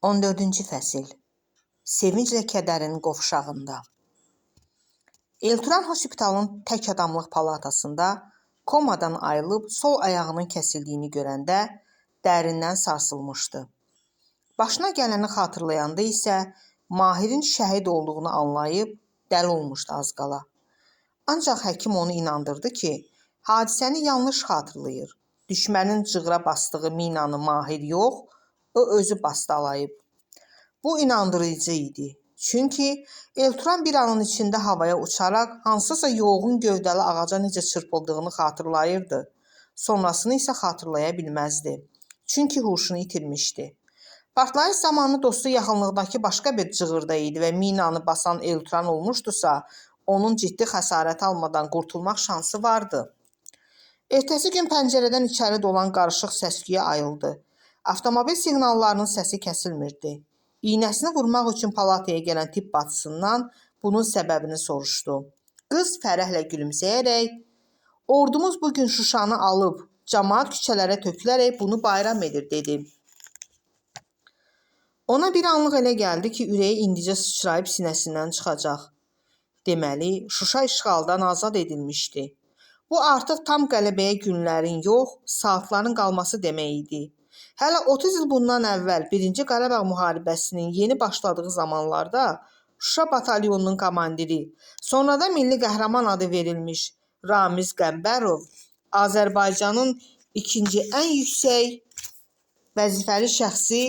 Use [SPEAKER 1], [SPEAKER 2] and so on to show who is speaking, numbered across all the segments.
[SPEAKER 1] 14-cü fəsil. Sevinclə kədərin qovşağında. Elturan Hospitalın tək adamlıq palatasında komadan ayılıb sol ayağının kəsildiyini görəndə dərindən sarsılmışdı. Başına gələni xatırlayanda isə Mahirin şəhid olduğunu anlayıb dəli olmuşdu az qala. Ancaq həkim onu inandırdı ki, hadisəni yanlış xatırlayır. Düşmənin cığra basdığı minanı Mahir yox, o özü bastalayıb. Bu inandırıcı idi. Çünki Elturan bir anın içində havaya uçaraq hansısa yoğun gövdəli ağaca necə çırpıldığını xatırlayırdı. Sonrasını isə xatırlaya bilməzdi. Çünki huşunu itirmişdi. Partlayış zamanı dostu yaxınlıqdakı başqa bir cığırda idi və minanı basan Elturan olmuşdusa, onun ciddi xəsarət almadan qurtulmaq şansı vardı. Ertəsi gün pəncərədən içəri dolan qarışıq səsküyə ayıldı. Avtomobil siqnallarının səsi kəsilmirdi. İynəsini vurmaq üçün palataya gələn tibb bacısından bunun səbəbini soruşdu. Qız fərəhlə gülümsəyərək, "Ordumuz bugün Şuşanı alıb, cəmaət küçələrə tökülərək bunu bayram edir," dedi. Ona bir anlıq elə gəldi ki, ürəyi indicə sıçrayıb sinəsindən çıxacaq. Deməli, Şuşa işğaldan azad edilmişdi. Bu artıq tam qələbəyə günlərin yox, saatların qalması demək idi. Hələ 30 il bundan əvvəl 1-ci Qarabağ müharibəsinin yeni başladığı zamanlarda Şuşa batalyonunun komandiri, sonra da milli qəhrəman adı verilmiş Ramiz Qəmbərov, Azərbaycanın ikinci ən yüksək vəzifəli şəxsi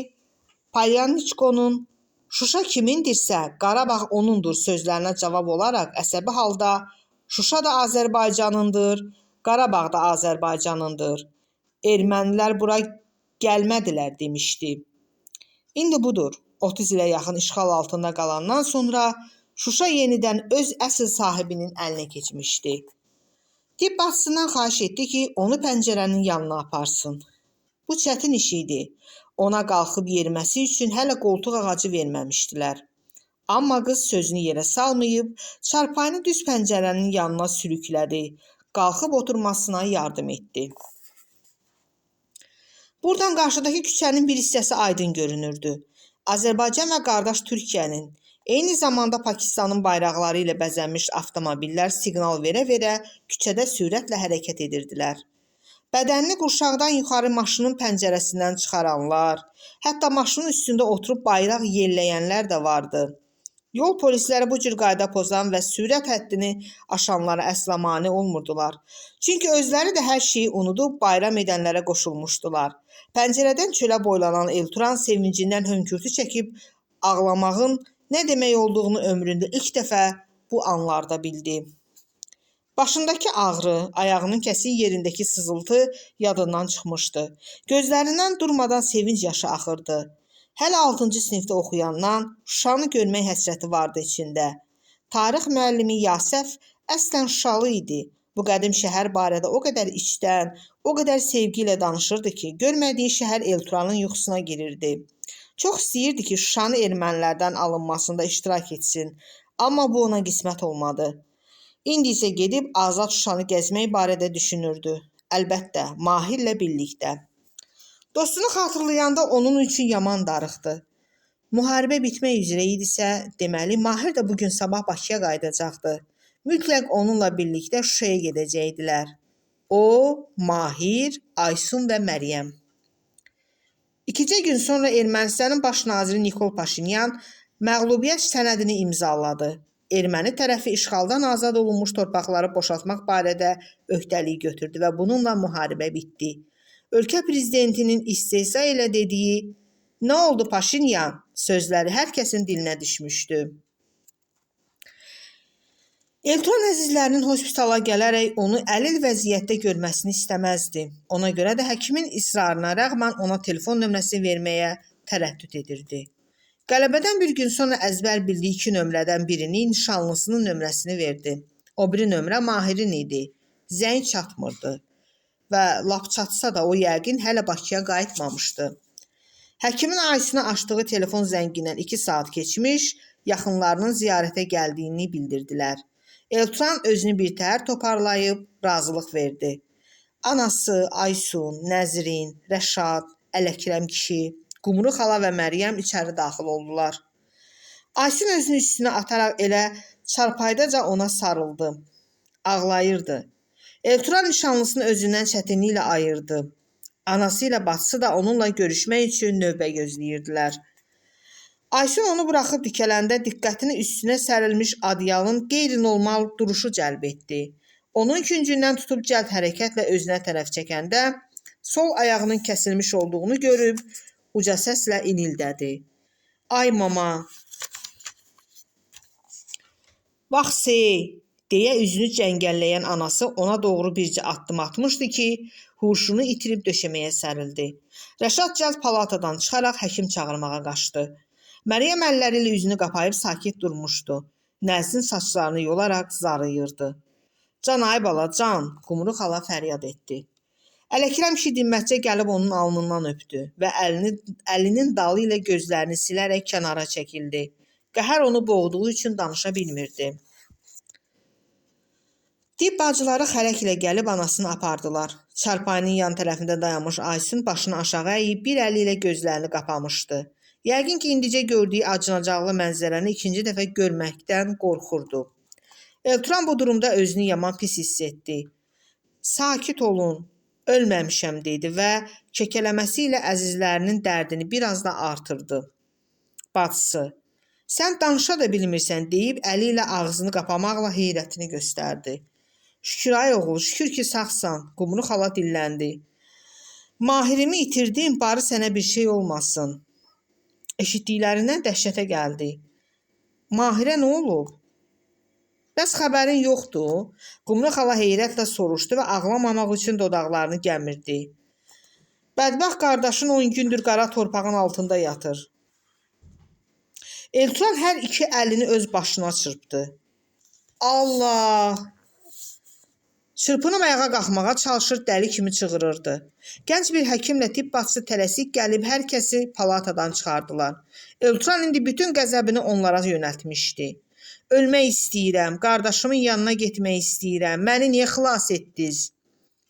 [SPEAKER 1] Palyaniçkonun "Şuşa kimindirsə, Qarabağ onundur" sözlərinə cavab olaraq əsəbi halda "Şuşa da Azərbaycanındır, Qarabağ da Azərbaycanındır. Ermənilər bura gəlmədilər" demişdi. İndi budur. 30 ilə yaxın işğal altında qalandan sonra Şuşa yenidən öz əsl sahibinin əlinə keçmişdi. Tibb bacısından xahiş etdi ki, onu pəncərənin yanına aparsın. Bu çətin iş idi. Ona qalxıb yeriməsi üçün hələ qoltuq ağacı verməmişdilər. Amma qız sözünü yerə salmayıb, çarpayını düz pəncərənin yanına sürüklədi. Qalxıb oturmasına yardım etdi. Buradan qarşıdakı küçənin bir hissəsi aydın görünürdü. Azərbaycan və qardaş Türkiyənin, eyni zamanda Pakistanın bayraqları ilə bəzənmiş avtomobillər siqnal verə-verə küçədə sürətlə hərəkət edirdilər. Bədənini qurşaqdan yuxarı maşının pəncərəsindən çıxaranlar, hətta maşının üstündə oturub bayraq yelləyənlər də vardı. Yol polisləri bu cür qayda pozan və sürət həddini aşanlara əsla mane olmurdular. Çünki özləri də hər şeyi unudub bayram edənlərə qoşulmuşdular. Pəncərədən çölə boylanan Elturan sevincindən hönkürtü çəkib ağlamağın nə demək olduğunu ömründə ilk dəfə bu anlarda bildi. Başındakı ağrı, ayağının kəsik yerindəki sızıltı yadından çıxmışdı. Gözlərindən durmadan sevinc yaşı axırdı. Hələ 6-cı sinifdə oxuyandan Şuşanı görmək həsrəti vardı içində. Tarix müəllimi Yasəf əslən Şuşalı idi. Bu qədim şəhər barədə o qədər içdən, o qədər sevgi ilə danışırdı ki, görmədiyi şəhər Elturanın yuxusuna girirdi. Çox istəyirdi ki, Şuşanı ermənilərdən alınmasında iştirak etsin, amma bu ona qismət olmadı. İndi isə gedib azad Şuşanı gəzmək barədə düşünürdü. Əlbəttə, Mahirlə birlikdə. Dostunu xatırlayanda onun üçün yaman darıxdı. Müharibə bitmək üzrə idisə, deməli Mahir də bugün sabah Bakıya qayıdacaqdı. Mütləq onunla birlikdə Şuşaya gedəcəkdilər. O, Mahir, Aysun və Məryəm. 2 gün sonra Ermənistanın baş naziri Nikol Paşinyan məğlubiyyət sənədini imzaladı. Erməni tərəfi işğaldan azad olunmuş torpaqları boşaltmaq barədə öhdəlik götürdü və bununla müharibə bitdi. Ölkə prezidentinin istehza ilə dediyi "Nə oldu Paşinyan?" sözləri hər kəsin dilinə düşmüşdü. Elturan əzizlərinin hospitala gələrək onu əlil vəziyyətdə görməsini istəməzdi. Ona görə də həkimin israrına rəğmən ona telefon nömrəsi verməyə tərəddüd edirdi. Qələbədən bir gün sonra əzbər bildiyi 2 nömrədən birini nişanlısının nömrəsini verdi. O biri nömrə Mahirin idi. Zəng çatmırdı və lap çatsa da o yəqin hələ Bakıya qayıtmamışdı. Həkimin Aysun'a açdığı telefon zəngindən 2 saat keçmiş, yaxınlarının ziyarətə gəldiyini bildirdilər. Elturan özünü birtəhər toparlayıb razılıq verdi. Anası, Aysun, Nəzrin, Rəşad, Ələkrəm kişi, Qumru xala və Məryəm içəri daxil oldular. Aysun özünü üstünə ataraq elə çarpaydaca ona sarıldı. Ağlayırdı. Elturan nişanlısını özündən çətinliklə ayırdı. Anası ilə bacısı da onunla görüşmək üçün növbə gözləyirdilər. Aysun onu buraxıb dikələndə diqqətini üstünə sərilmiş adyalın qeyri-normal duruşu cəlb etdi. Onun küncündən tutub cəld hərəkətlə özünə tərəf çəkəndə sol ayağının kəsilmiş olduğunu görüb uca səslə inildədi. Ay mama, vaxtse, deyə üzünü cəngəlləyən anası ona doğru bircə addım atmışdı ki, huşunu itirib döşəməyə sərildi. Rəşad cəld palatadan çıxaraq həkim çağırmağa qaçdı. Məryəm əlləri ilə üzünü qapayıb sakit durmuşdu. Nəzrin saçlarını yolaraq zarıyırdı. Can ay bala, can, Qumru xala fəryad etdi. Ələkrəm kişi dinmətcə gəlib onun alnından öpdü və əlinin dalı ilə gözlərini silərək kənara çəkildi. Qəhər onu boğduğu üçün danışa bilmirdi. Dib bacıları xərəklə gəlib anasını apardılar. Çarpayının yan tərəfində dayanmış Aysun başını aşağı əyib bir əli ilə gözlərini qapamışdı. Yəqin ki, indicə gördüyü acınacaqlı mənzərəni ikinci dəfə görməkdən qorxurdu. Elturan bu durumda özünü yaman pis hiss etdi. Sakit olun, ölməmişəm dedi və kəkələməsi ilə əzizlərinin dərdini biraz da artırdı. Bacısı, sən danışa da bilmirsən deyib əli ilə ağzını qapamaqla heyrətini göstərdi. Şükür ay oğul, şükür ki sağsan, Qumru xala dilləndi. Mahirimi itirdim, bari sənə bir şey olmasın. Eşitdiklərindən dəhşətə gəldi. Mahirə nə olub? Bəs xəbərin yoxdur? Qumru xala heyrətlə soruşdu və ağlamamaq üçün dodaqlarını gəmirdi. Bədbəxt qardaşın 10 gündür qara torpağın altında yatır. Elturan hər iki əlini öz başına çırpdı. Allah! Çırpınıb ayağa qalxmağa çalışır, dəli kimi çığırırdı. Gənc bir həkimlə tibb bacısı tələsik gəlib hər kəsi palatadan çıxardılar. Elturan indi bütün qəzəbini onlara yönəltmişdi. Ölmək istəyirəm, qardaşımın yanına getmək istəyirəm, məni niyə xilas etdiniz?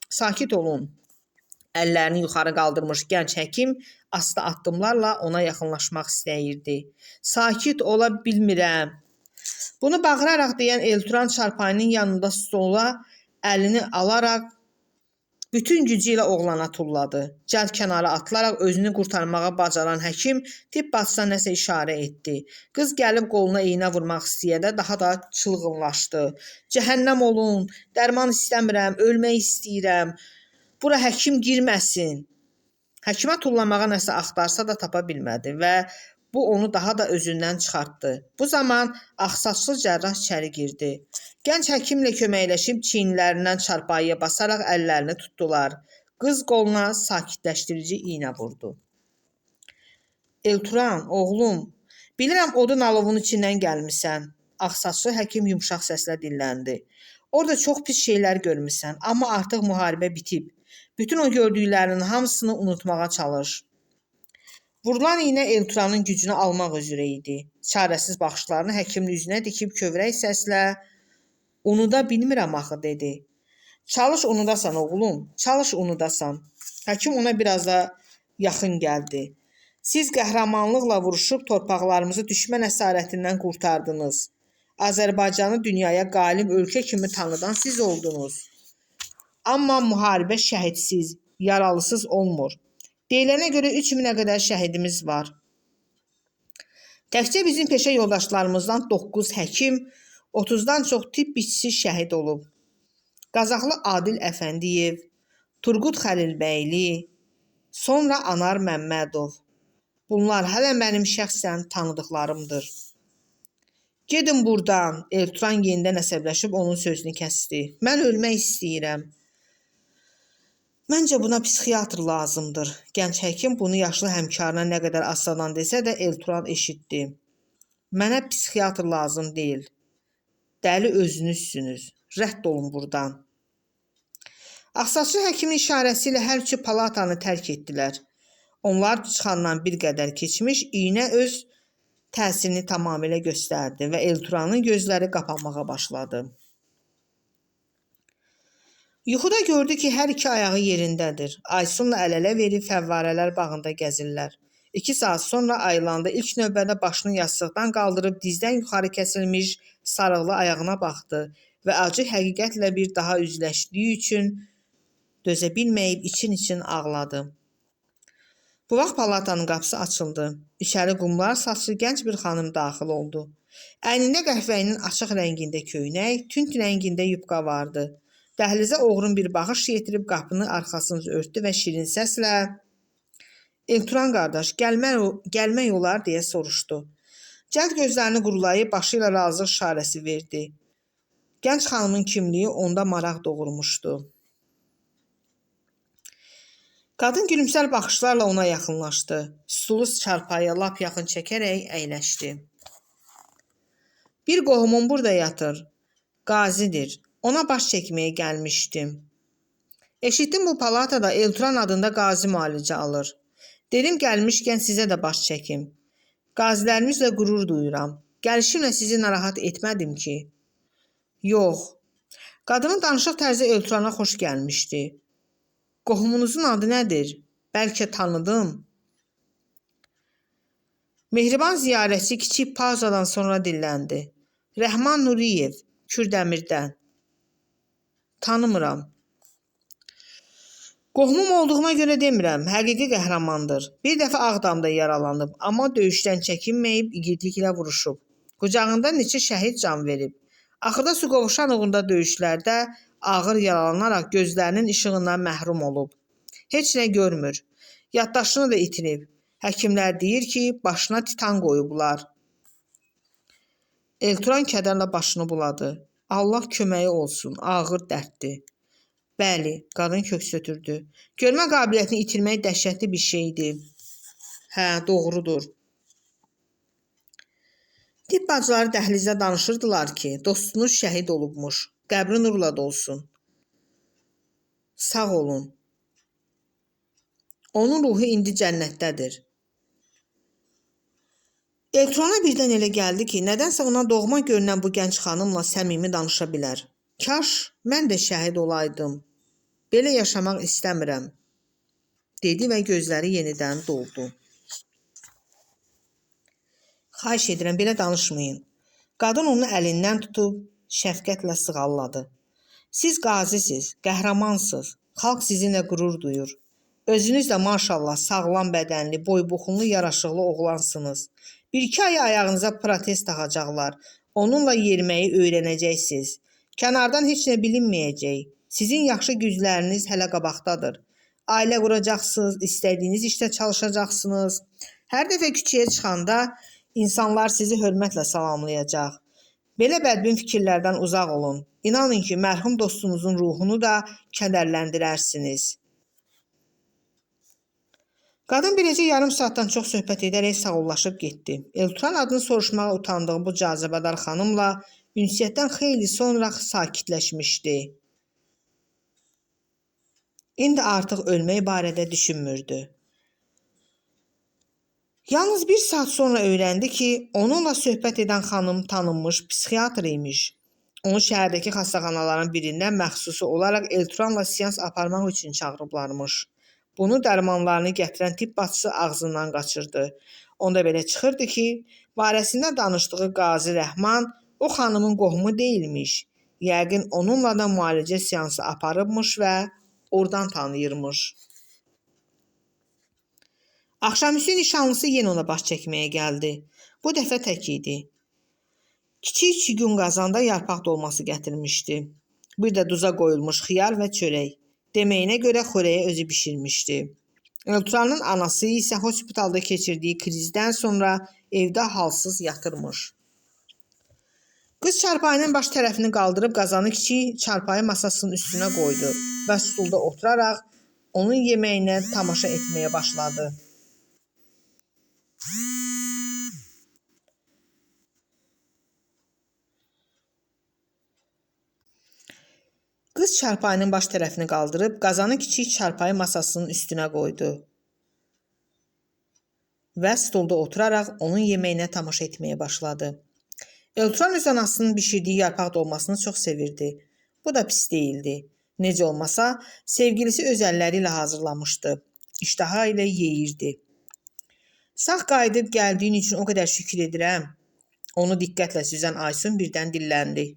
[SPEAKER 1] Sakit olun. Əllərini yuxarı qaldırmış gənc həkim asta addımlarla ona yaxınlaşmaq istəyirdi. Sakit ola bilmirəm. Bunu bağıraraq deyən Elturan çarpayının yanında stola əlini alaraq bütün gücü ilə oğlana tulladı. Cəld kənara atılaraq özünü qurtarmağa bacaran həkim tibb bacısına nəsə işarə etdi. Qız gəlib qoluna iynə vurmaq istəyəndə daha da çılğınlaşdı. Cəhənnəm olun, dərman istəmirəm, ölmək istəyirəm. Bura həkim girməsin. Həkimə tullamağa nəsə axtarsa da tapa bilmədi və bu onu daha da özündən çıxartdı. Bu zaman ağsaçlı cərrah içəri girdi. Gənc həkimlə köməkləşib çiyinlərindən çarpayıya basaraq əllərini tutdular. Qız qoluna sakitləşdirici iynə vurdu. Elturan, oğlum, bilirəm odun alovun içindən gəlmisən. Ağsaçlı həkim yumşaq səslə dilləndi. Orada çox pis şeylər görmüsən, amma artıq müharibə bitib. Bütün o gördüklərinin hamısını unutmağa çalış. Vurulan iynə Elturanın gücünü almaq üzrə idi. Çarəsiz baxışlarını həkimin üzünə dikib kövrək səslə "Unuda bilmirəm axı" dedi. "Çalış unudasan oğlum, çalış unudasan." Həkim ona biraz da yaxın gəldi. "Siz qəhrəmanlıqla vuruşub torpaqlarımızı düşmən əsarətindən qurtardınız. Azərbaycanı dünyaya qalib ölkə kimi tanıdan siz oldunuz. Amma müharibə şəhidsiz, yaralısız olmur. Deyilənə görə 3000-ə qədər şəhidimiz var. Təkcə bizim peşə yoldaşlarımızdan 9 həkim, 30-dan çox tibb işçisi şəhid olub. Qazaxlı Adil Əfəndiyev, Turqut Xəlilbəyli, sonra Anar Məmmədov. Bunlar hələ mənim şəxsən tanıdıqlarımdır. Gedin buradan." Elturan yenidən əsəbləşib onun sözünü kəsdi. "Mən ölmək istəyirəm." "Məncə buna psixiatr lazımdır." Gənc həkim bunu yaşlı həmkarına nə qədər astadan desə də Elturan eşitdi. "Mənə psixiatr lazım deyil. Dəli özünüzsünüz. Rədd olun buradan." Ağsaçlı həkimin işarəsi ilə hər üçü palatanı tərk etdilər. Onlar çıxandan bir qədər keçmiş, iynə öz təsirini tamamilə göstərdi və Elturanın gözləri qapanmağa başladı. Yuxuda gördü ki, hər iki ayağı yerindədir. Aysunla əl-ələ verib fəvvarələr bağında gəzirlər. 2 saat sonra ayılanda ilk növbədə başını yastıqdan qaldırıb dizdən yuxarı kəsilmiş sarıqlı ayağına baxdı və acı həqiqətlə bir daha üzləşdiyi üçün dözə bilməyib için-için ağladı. Bu vaxt palatanın qapısı açıldı. İçəri qumlar saçlı gənc bir xanım daxil oldu. Əynində qəhvəyinin açıq rəngində köynək, tünd rəngində yubka vardı. Dəhlizə oğrun bir baxış yetirib qapını arxasını örtdü və şirin səslə "Elturan qardaş, gəlmək olar" deyə soruşdu. Cəld gözlərini qurulayıb başı ilə razılıq işarəsi verdi. Gənc xanımın kimliyi onda maraq doğurmuşdu. Qadın gülümsər baxışlarla ona yaxınlaşdı. Stulu çarpayıya lap yaxın çəkərək əyləşdi. "Bir qohumum burada yatır. Qazidir. Ona baş çəkməyə gəlmişdim. Eşitdim bu palatada Elturan adında qazi müalicə alır. Dedim gəlmişkən sizə də baş çəkim. Qazilərimizlə qürur duyuram. Gəlişimlə sizi narahat etmədim ki." "Yox." Qadının danışıq tərzi Elturana xoş gəlmişdi. "Qohumunuzun adı nədir? Bəlkə tanıdım." Mehriban ziyarətçi kiçik pauzadan sonra dilləndi. "Rəhman Nuriyev, Kürdəmirdən." "Tanımıram." "Qohumum olduğuma görə demirəm, həqiqi qəhrəmandır. Bir dəfə Ağdamda yaralanıb, amma döyüşdən çəkinməyib, igidliklə vuruşub. Qucağında neçə şəhid can verib. Axırda Suqovuşanovunda döyüşlərdə ağır yaralanaraq gözlərinin işığından məhrum olub. Heç nə görmür. Yaddaşını da itirib. Həkimlər deyir ki, başına titan qoyublar." Elturan kədərlə başını buladı. "Allah köməyi olsun, ağır dərddir." "Bəli," qadın köks ötürdü. "Görmə qabiliyyətini itirmək dəhşətli bir şeydir." "Hə, doğrudur." Tibb bacıları dəhlizdə danışırdılar ki, dostunuz şəhid olubmuş. Qəbri nurla dolsun. Sağ olun. Onun ruhu indi cənnətdədir. Elturana birdən elə gəldi ki, nədənsə ona doğma görünən bu gənc xanımla səmimi danışa bilər. "Kaş mən də şəhid olaydım. Belə yaşamaq istəmirəm," dedi və gözləri yenidən doldu. "Xahiş edirəm, belə danışmayın." Qadın onu əlindən tutub şəfqətlə sığalladı. "Siz qazisiz, qəhrəmansız. Xalq sizinlə qürur duyur. Özünüz də maşallah sağlam bədənli, boybuxunlu, yaraşıqlı oğlansınız. 1-2 ay ayağınıza protez taxacaqlar. Onunla yeriməyi öyrənəcəksiniz. Kənardan heç nə bilinməyəcək. Sizin yaxşı gücləriniz hələ qabaqdadır. Ailə quracaqsınız, istədiyiniz işdə çalışacaqsınız. Hər dəfə küçəyə çıxanda insanlar sizi hörmətlə salamlayacaq. Belə bədbin fikirlərdən uzaq olun. İnanın ki, mərhum dostunuzun ruhunu da kədərləndirərsiniz." Qadın beləcə yarım saatdan çox söhbət edərək sağollaşıb getdi. Elturan adını soruşmağa utandığı bu cazibədar xanımla ünsiyyətdən xeyli sonra sakitləşmişdi. İndi artıq ölmək barədə düşünmürdü. Yalnız 1 saat sonra öyrəndi ki, onunla söhbət edən xanım tanınmış psixiatr imiş. Onu şəhərdəki xəstəxanaların birindən məxsusi olaraq Elturanla seans aparmaq üçün çağırıblarmış. Bunu dərmanlarını gətirən tibb bacısı ağzından qaçırdı. Onda belə çıxırdı ki, barəsində danışdığı Qazi Rəhman o xanımın qohumu deyilmiş. Yəqin onunla da müalicə seansı aparıbmış və oradan tanıyırmış. Axşamüstü nişanlısı yenə ona baş çəkməyə gəldi. Bu dəfə tək idi. Kiçik çigun qazanda yarpaq dolması gətirmişdi. Bir də duza qoyulmuş xiyar və çörək. Deməyinə görə xörəyi özü bişirmişdi. Elturanın anası isə hospitalda keçirdiyi krizdən sonra evdə halsız yatırmış. Qız çarpayının baş tərəfini qaldırıb qazanı kiçik çarpayı masasının üstünə qoydu və stulda oturaraq onun yeməyinə tamaşa etməyə başladı. Qız çarpayının baş tərəfini qaldırıb qazanı kiçik çarpayı masasının üstünə qoydu və stulda oturaraq onun yeməyinə tamaşa etməyə başladı. Elturan öz anasının bişirdiyi yarpaq dolmasını çox sevirdi. Bu da pis deyildi. Necə olmasa, sevgilisi öz əlləri ilə hazırlamışdı. İştaha ilə yeyirdi. Sağ qayıdıb gəldiyin üçün o qədər şükür edirəm. Onu diqqətlə süzən Aysun birdən dilləndi.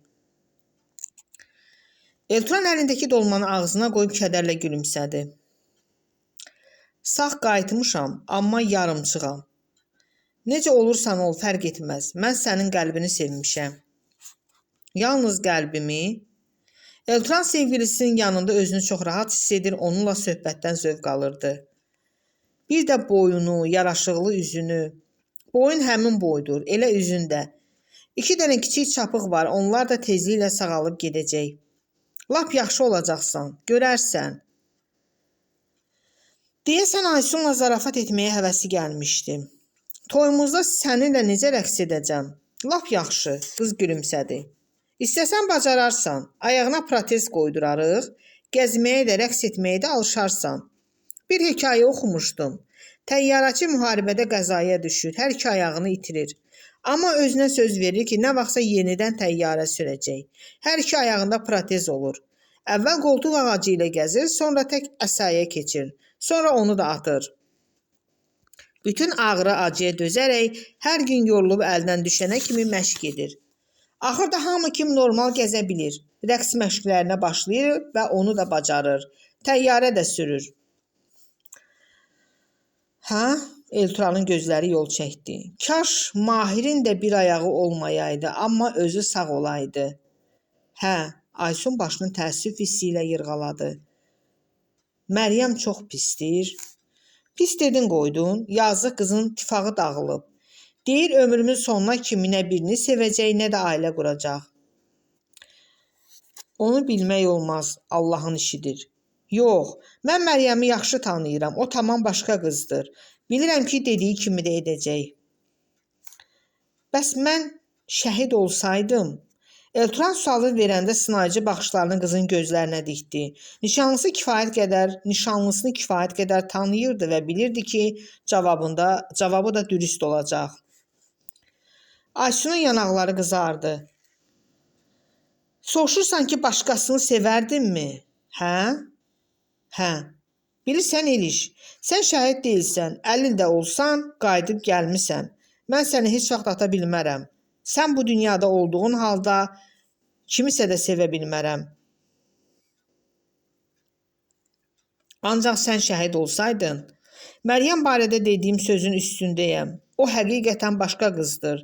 [SPEAKER 1] Elturan əlindəki dolmanı ağzına qoyub kədərlə gülümsədi. Sağ qayıtmışam, amma yarımçığam. Necə olursan ol, fərq etməz. Mən sənin qəlbini sevmişəm. Yalnız qəlbimi? Elturan sevgilisinin yanında özünü çox rahat hiss edir, onunla söhbətdən zövq alırdı. Bir də boyunu, yaraşıqlı üzünü. Boyun həmin boydur, elə üzündə. 2 dənə kiçik çapıq var, onlar da tezliklə sağalıb gedəcək. Lap yaxşı olacaqsan, görərsən. Deyəsən Aysunla zarafat etməyə həvəsi gəlmişdi. Toyumuzda səninlə necə rəqs edəcəm? Lap yaxşı, qız gülümsədi. İstəsən bacararsan, ayağına protez qoydurarıq, gəzməyə də, rəqs etməyə də alışarsan. Bir hekayə oxumuşdum. Təyyarəçi müharibədə qəzaya düşür, hər iki ayağını itirir. Amma özünə söz verir ki, nə vaxtsa yenidən təyyarə sürəcək. Hər iki ayağında protez olur. Əvvəl qoltuq ağacı ilə gəzir, sonra tək əsaya keçir. Sonra onu da atır. Bütün ağrı acıya dözərək hər gün yorulub əldən düşənə kimi məşq edir. Axırda hamı kim normal gəzə bilir. Rəqs məşqlərinə başlayır və onu da bacarır. Təyyarə də sürür. Hə? Elturanın gözləri yol çəkdi. Kaş Mahirin də bir ayağı olmayaydı, amma özü sağ olaydı. Hə, Aysun başını təəssüf hissi ilə yırğaladı. Məryəm çox pisdir. Pis dedin qoydun, yazıq qızın tifağı dağılıb. Deyir ömrümün sonuna kimi nə birini sevəcək, nə də ailə quracaq. Onu bilmək olmaz, Allahın işidir. Yox, mən Məryəmi yaxşı tanıyıram, o tamam başqa qızdır. Bilirəm ki, dediyi kimi də edəcək. Bəs mən şəhid olsaydım? Elturan sualı verəndə sınayıcı baxışlarını qızın gözlərinə dikdi. Nişanlısını kifayət qədər tanıyırdı və bilirdi ki, cavabı da dürüst olacaq. Aysunun yanaqları qızardı. Soruşursan ki, başqasını sevərdinmi? Hə? Hə. Bilirsən Eliş, sən şəhid deyilsən, 50 də olsan, qayıdıb gəlmisən. Mən səni heç vaxt ata bilmərəm. Sən bu dünyada olduğun halda kimisə də sevə bilmərəm. Ancaq sən şəhid olsaydın, Məryəm barədə dediyim sözün üstündəyəm. O həqiqətən başqa qızdır.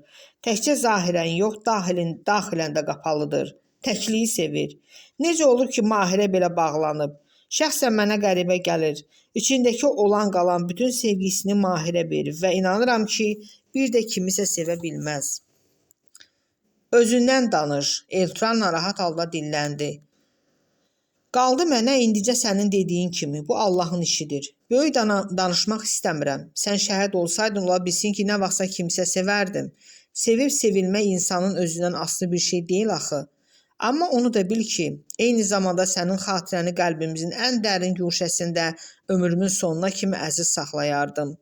[SPEAKER 1] Təkcə zahirən yox, daxilən də qapalıdır. Təkliyi sevir. Necə olur ki, Mahirə belə bağlanıb? Şəxsən mənə qəribə gəlir. İçindəki olan qalan bütün sevgisini Mahirə verir və inanıram ki, bir də kimisə sevə bilməz. Özündən danış. Elturan narahat halda dilləndi. Qaldı mənə indicə sənin dediyin kimi. Bu Allahın işidir. Böyük danışmaq istəmirəm. Sən şəhid olsaydın, ola bilsin ki, nə vaxtsa kimsə sevərdim. Sevib sevilmək insanın özündən asılı bir şey deyil axı. Amma onu da bil ki, eyni zamanda sənin xatirəni qəlbimizin ən dərin guşəsində ömrümün sonuna kimi əziz saxlayardım.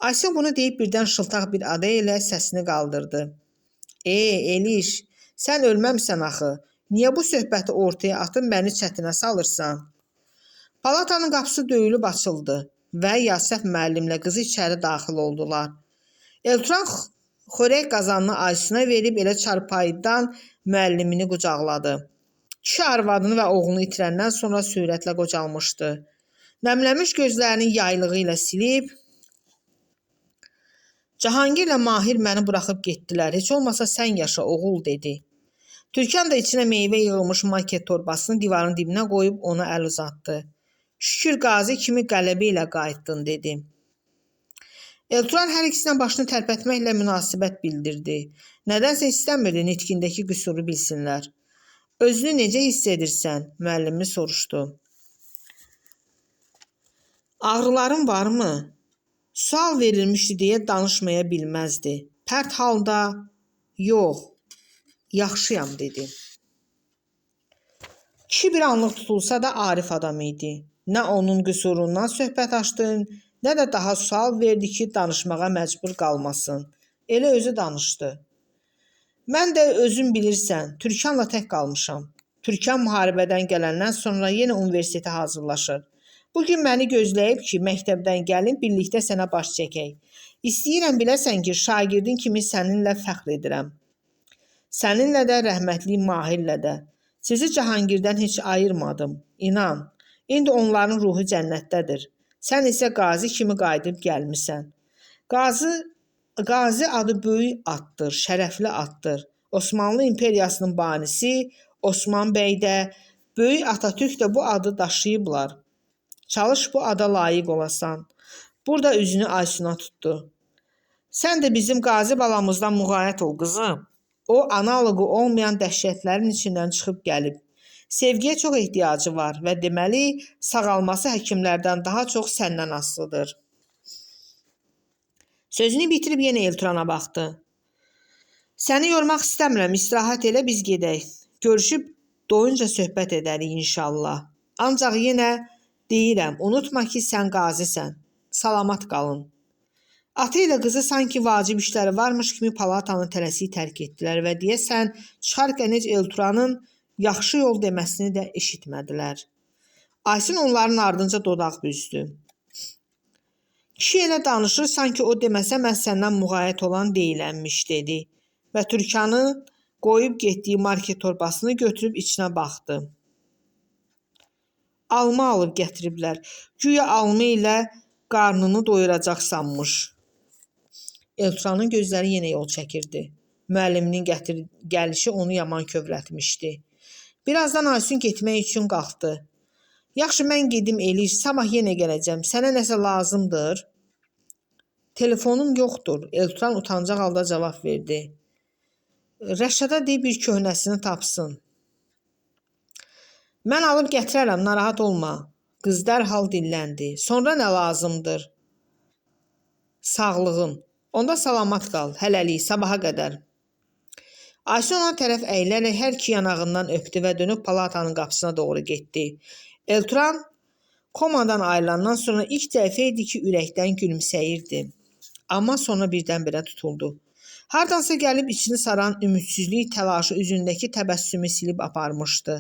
[SPEAKER 1] Aysun bunu deyib birdən şıltaq bir ada ilə səsini qaldırdı. Eliş, sən ölməmsən axı. Niyə bu söhbəti ortaya atıb məni çətinə salırsan? Palatanın qapısı döyülüb açıldı və Yasəf müəllimlə qızı içəri daxil oldular. Elturan xörək qazanını Aysun'a verib elə çarpayıdan müəllimini qucaqladı. Kişi arvadını və oğlunu itirəndən sonra sürətlə qocalmışdı. Nəmləmiş gözlərini yaylığı ilə silib, Cahangirlə Mahir məni buraxıb getdilər. Heç olmasa sən yaşa, oğul, dedi. Türkan da içinə meyvə yığılmış market torbasını divarın dibinə qoyub ona əl uzatdı. Şükür qazi kimi qələbə ilə qayıtdın, dedi. Elturan hər ikisinə başını tərpətməklə münasibət bildirdi. Nədənsə istəmirdi nitqindəki qüsuru bilsinlər. Özünü necə hiss edirsən? Müəllimi soruşdu. Ağrıların varmı? Sual verilmişdi deyə danışmaya bilməzdi. Pərt halda, yox, yaxşıyam, dedi. Kişi bir anlıq tutulsa da arif adam idi. Nə onun qüsurundan söhbət açdın, nə də daha sual verdi ki, danışmağa məcbur qalmasın. Elə özü danışdı. Mən də özün bilirsən, Türkanla tək qalmışam. Türkan müharibədən gələndən sonra yenə universitetə hazırlaşır. Bugün məni gözləyib ki, məktəbdən gəlin, birlikdə sənə baş çəkək. İstəyirəm biləsən ki, şagirdin kimi səninlə fəxr edirəm. Səninlə də, rəhmətli Mahirlə də. Sizi Cahangirdən heç ayırmadım. İnan, indi onların ruhu cənnətdədir. Sən isə qazi kimi qayıdıb gəlmisən. Qazi adı böyük addır, şərəfli addır. Osmanlı İmperiyasının banisi Osman bəy də, böyük Atatürk də bu adı daşıyıblar. Çalış bu ada layiq olasan. Burada üzünü Aysun'a tutdu. Sən də bizim qazi balamızdan müğayət ol, qızım. O, analogu olmayan dəhşətlərin içindən çıxıb gəlib. Sevgiyə çox ehtiyacı var və deməli, sağalması həkimlərdən daha çox səndən asılıdır. Sözünü bitirib yenə Elturana baxdı. Səni yormaq istəmirəm, istirahət elə, biz gedək. Görüşüb doyunca söhbət edərik inşallah. Ancaq yenə deyirəm, unutma ki, sən qazisən. Salamat qalın. Ata ilə qızı sanki vacib işləri varmış kimi palatanı tələsik tərk etdilər və deyəsən çıxarkən heç Elturanın yaxşı yol deməsini də eşitmədilər. Aysun onların ardınca dodaq büzdü. Kişi elə danışır, sanki o deməsə mən səndən müğayət olan deyiləmmiş, dedi və Türkanın qoyub getdiyi market torbasını götürüb içinə baxdı. Alma alıb gətiriblər. Güya alma ilə qarnını doyuracaq sanmış. Elturanın gözləri yenə yol çəkirdi. Müəlliminin gəlişi onu yaman kövrətmişdi. Birazdan Aysun getmək üçün qalxdı. Yaxşı, mən gedim Eliş, sabah yenə gələcəm. Sənə nəsə lazımdır? Telefonum yoxdur. Elturan utancaq halda cavab verdi. Rəşada deyib bir köhnəsini tapsın. Mən alıb gətirərəm, narahat olma. Qız dərhal dilləndi. Sonra nə lazımdır? Sağlığın. Onda salamat qal, hələlik, sabaha qədər. Aysun ona tərəf əyilərək hər iki yanağından öpdü və dönüb palatanın qapısına doğru getdi. Elturan komadan ayrılandan sonra ilk dəfə idi ki, ürəkdən gülümsəyirdi. Amma sonra birdən-birə tutuldu. Hardansa gəlib içini saran ümidsizlik təlaşı üzündəki təbəssümü silib aparmışdı.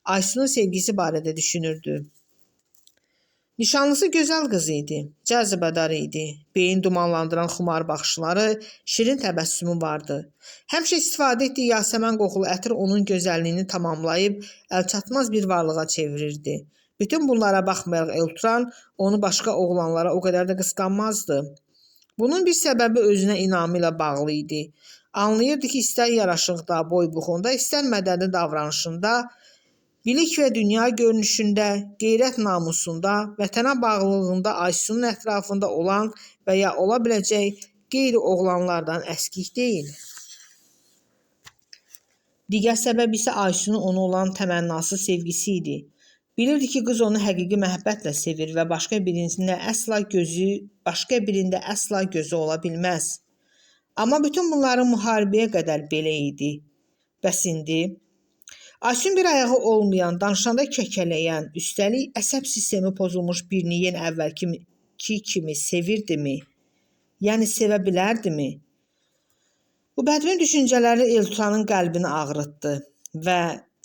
[SPEAKER 1] Aysunun sevgisi barədə düşünürdü. Nişanlısı gözəl qız idi, cazibədar idi. Beyin dumanlandıran xumar baxışları, şirin təbəssümü vardı. Həmişə istifadə etdiyi yasəmən qoxulu ətir onun gözəlliyini tamamlayıb əlçatmaz bir varlığa çevirirdi. Bütün bunlara baxmayaraq Elturan onu başqa oğlanlara o qədər də qısqanmazdı. Bunun bir səbəbi özünə inamı ilə bağlı idi. Anlayırdı ki, istər yaraşıqda, boy-buxunda, istər mədəni davranışında, bilik və dünya görünüşündə, qeyrət namusunda, vətənə bağlılığında Aysunun ətrafında olan və ya ola biləcək qeyri-oğlanlardan əskik deyil. Digər səbəb isə Aysunun ona olan təmənnası sevgisi idi. Bilirdi ki, qız onu həqiqi məhəbbətlə sevir və başqa birində əsla gözü ola bilməz. Amma bütün bunların müharibəyə qədər belə idi. Bəs indi? Aysun bir ayağı olmayan, danışanda kəkələyən, üstəlik əsəb sistemi pozulmuş birini yenə əvvəlki kimi sevirdimi? Yəni sevə bilərdimi? Bu bədbin düşüncələri Elturanın qəlbini ağrıtdı və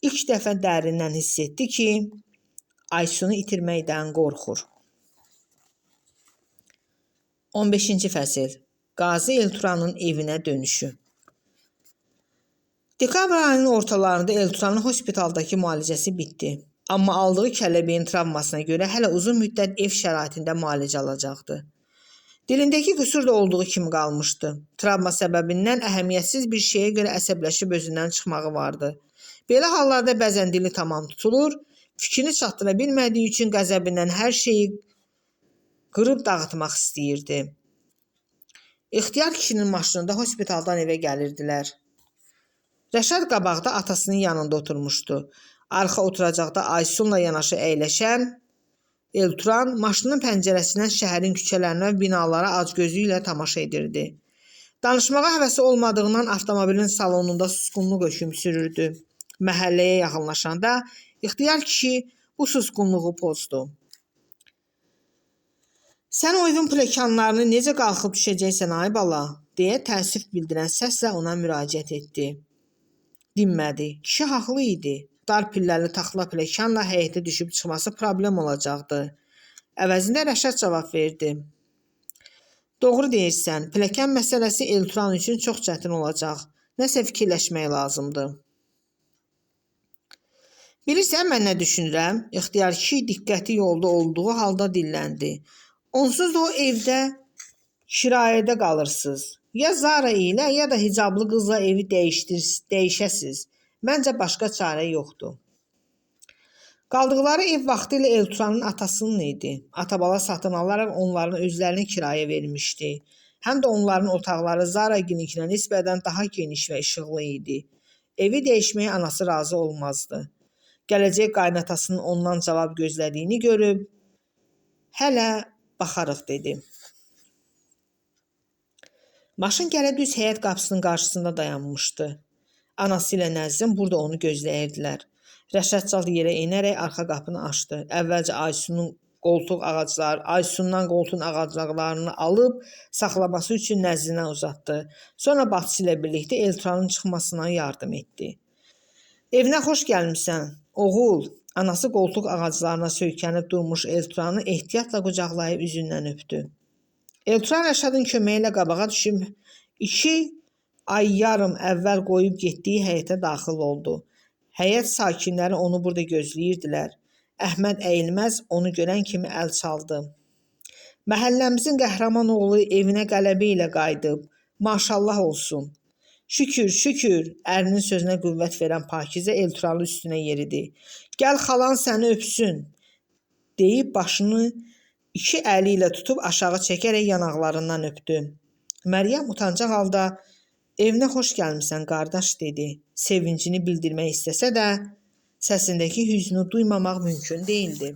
[SPEAKER 1] ilk dəfə dərindən hiss etdi ki, Aysunu itirməkdən qorxur. 15-ci fəsil. Qazi Elturanın evinə dönüşü. Dekabr ayının ortalarında Elturanın hospitaldakı müalicəsi bitdi. Amma aldığı kəlləbeyin travmasına görə hələ uzun müddət ev şəraitində müalicə alacaqdı. Dilindəki qüsur da olduğu kimi qalmışdı. Travma səbəbindən əhəmiyyətsiz bir şeyə görə əsəbləşib özündən çıxmağı vardı. Belə hallarda bəzən dili tamam tutulur, fikrini çatdıra bilmədiyi üçün qəzəbindən hər şeyi qırıb dağıtmaq istəyirdi. İxtiyar kişinin maşınında hospitaldan evə gəlirdilər. Rəşad qabaqda atasının yanında oturmuşdu. Arxa oturacaqda Aysunla yanaşı əyləşən Elturan maşının pəncərəsindən şəhərin küçələrinə və binalara acgözlü ilə tamaşa edirdi. Danışmağa həvəsi olmadığından avtomobilin salonunda susqunluq hökm sürürdü. Məhəlləyə yaxınlaşanda ixtiyar kişi bu susqunluğu pozdu. Sən o evin pləkanlarını necə qalxıb düşəcəksən ay bala, deyə təəssüf bildirən səslə ona müraciət etdi. Dinmədi. Kişi haqlı idi. Dar pilləli taxla pləkanla həyətə düşüb çıxması problem olacaqdı. Əvəzində Rəşad cavab verdi. Doğru deyirsən, pilləkən məsələsi Elturan üçün çox çətin olacaq. Nəsə fikirləşmək lazımdır. Bilirsən, mən nə düşünürəm? İxtiyar kişi diqqəti yolda olduğu halda dilləndi. Onsuz da o evdə kirayədə qalırsınız. Ya Zara ilə, ya da hicablı qızla evi dəyişəsiz. Məncə başqa çarə yoxdur. Qaldıqları ev vaxtilə Elturanın atasının idi. Atabala satın alaraq onların özlərinə kirayə vermişdi. Həm də onların otaqları Zara ginikinə nisbətən daha geniş və işıqlı idi. Evi dəyişməyə anası razı olmazdı. Gələcək qaynatasının ondan cavab gözlədiyini görüb, hələ baxarıq dedi. Maşın gəlib düz həyət qapısının qarşısında dayanmışdı. Anası ilə Nəzrin burada onu gözləyirdilər. Rəşad Cald yerə enərək arxa qapını açdı. Əvvəlcə Aysundan qoltuğun ağaclarını alıb saxlaması üçün Nəzrinə uzatdı. Sonra bacısı ilə birlikdə Elturanın çıxmasına yardım etdi. Evinə xoş gəlmişsən, oğul. Anası qoltuq ağaclarına söykənib durmuş Elturanı ehtiyatla qucaqlayıb üzündən öpdü. Elturan Rəşadın köməyi ilə qabağa düşüb 2 ay yarım əvvəl qoyub getdiyi həyətə daxil oldu. Həyət sakinləri onu burada gözləyirdilər. Əhməd Əyilməz onu görən kimi əl çaldı. Məhəlləmizin qəhrəman oğlu evinə qələbə ilə qayıdıb. Maşallah olsun. Şükür, şükür, ərinin sözünə qüvvət verən Pakizə Elturanın üstünə yeridi. Gəl xalan səni öpsün, deyib başını 2 əli ilə tutub aşağı çəkərək yanaqlarından öpdü. Məryəm utancaq halda, evinə xoş gəlmişsən, qardaş, dedi. Sevincini bildirmək istəsə də, səsindəki hüznü duymamaq mümkün değildi.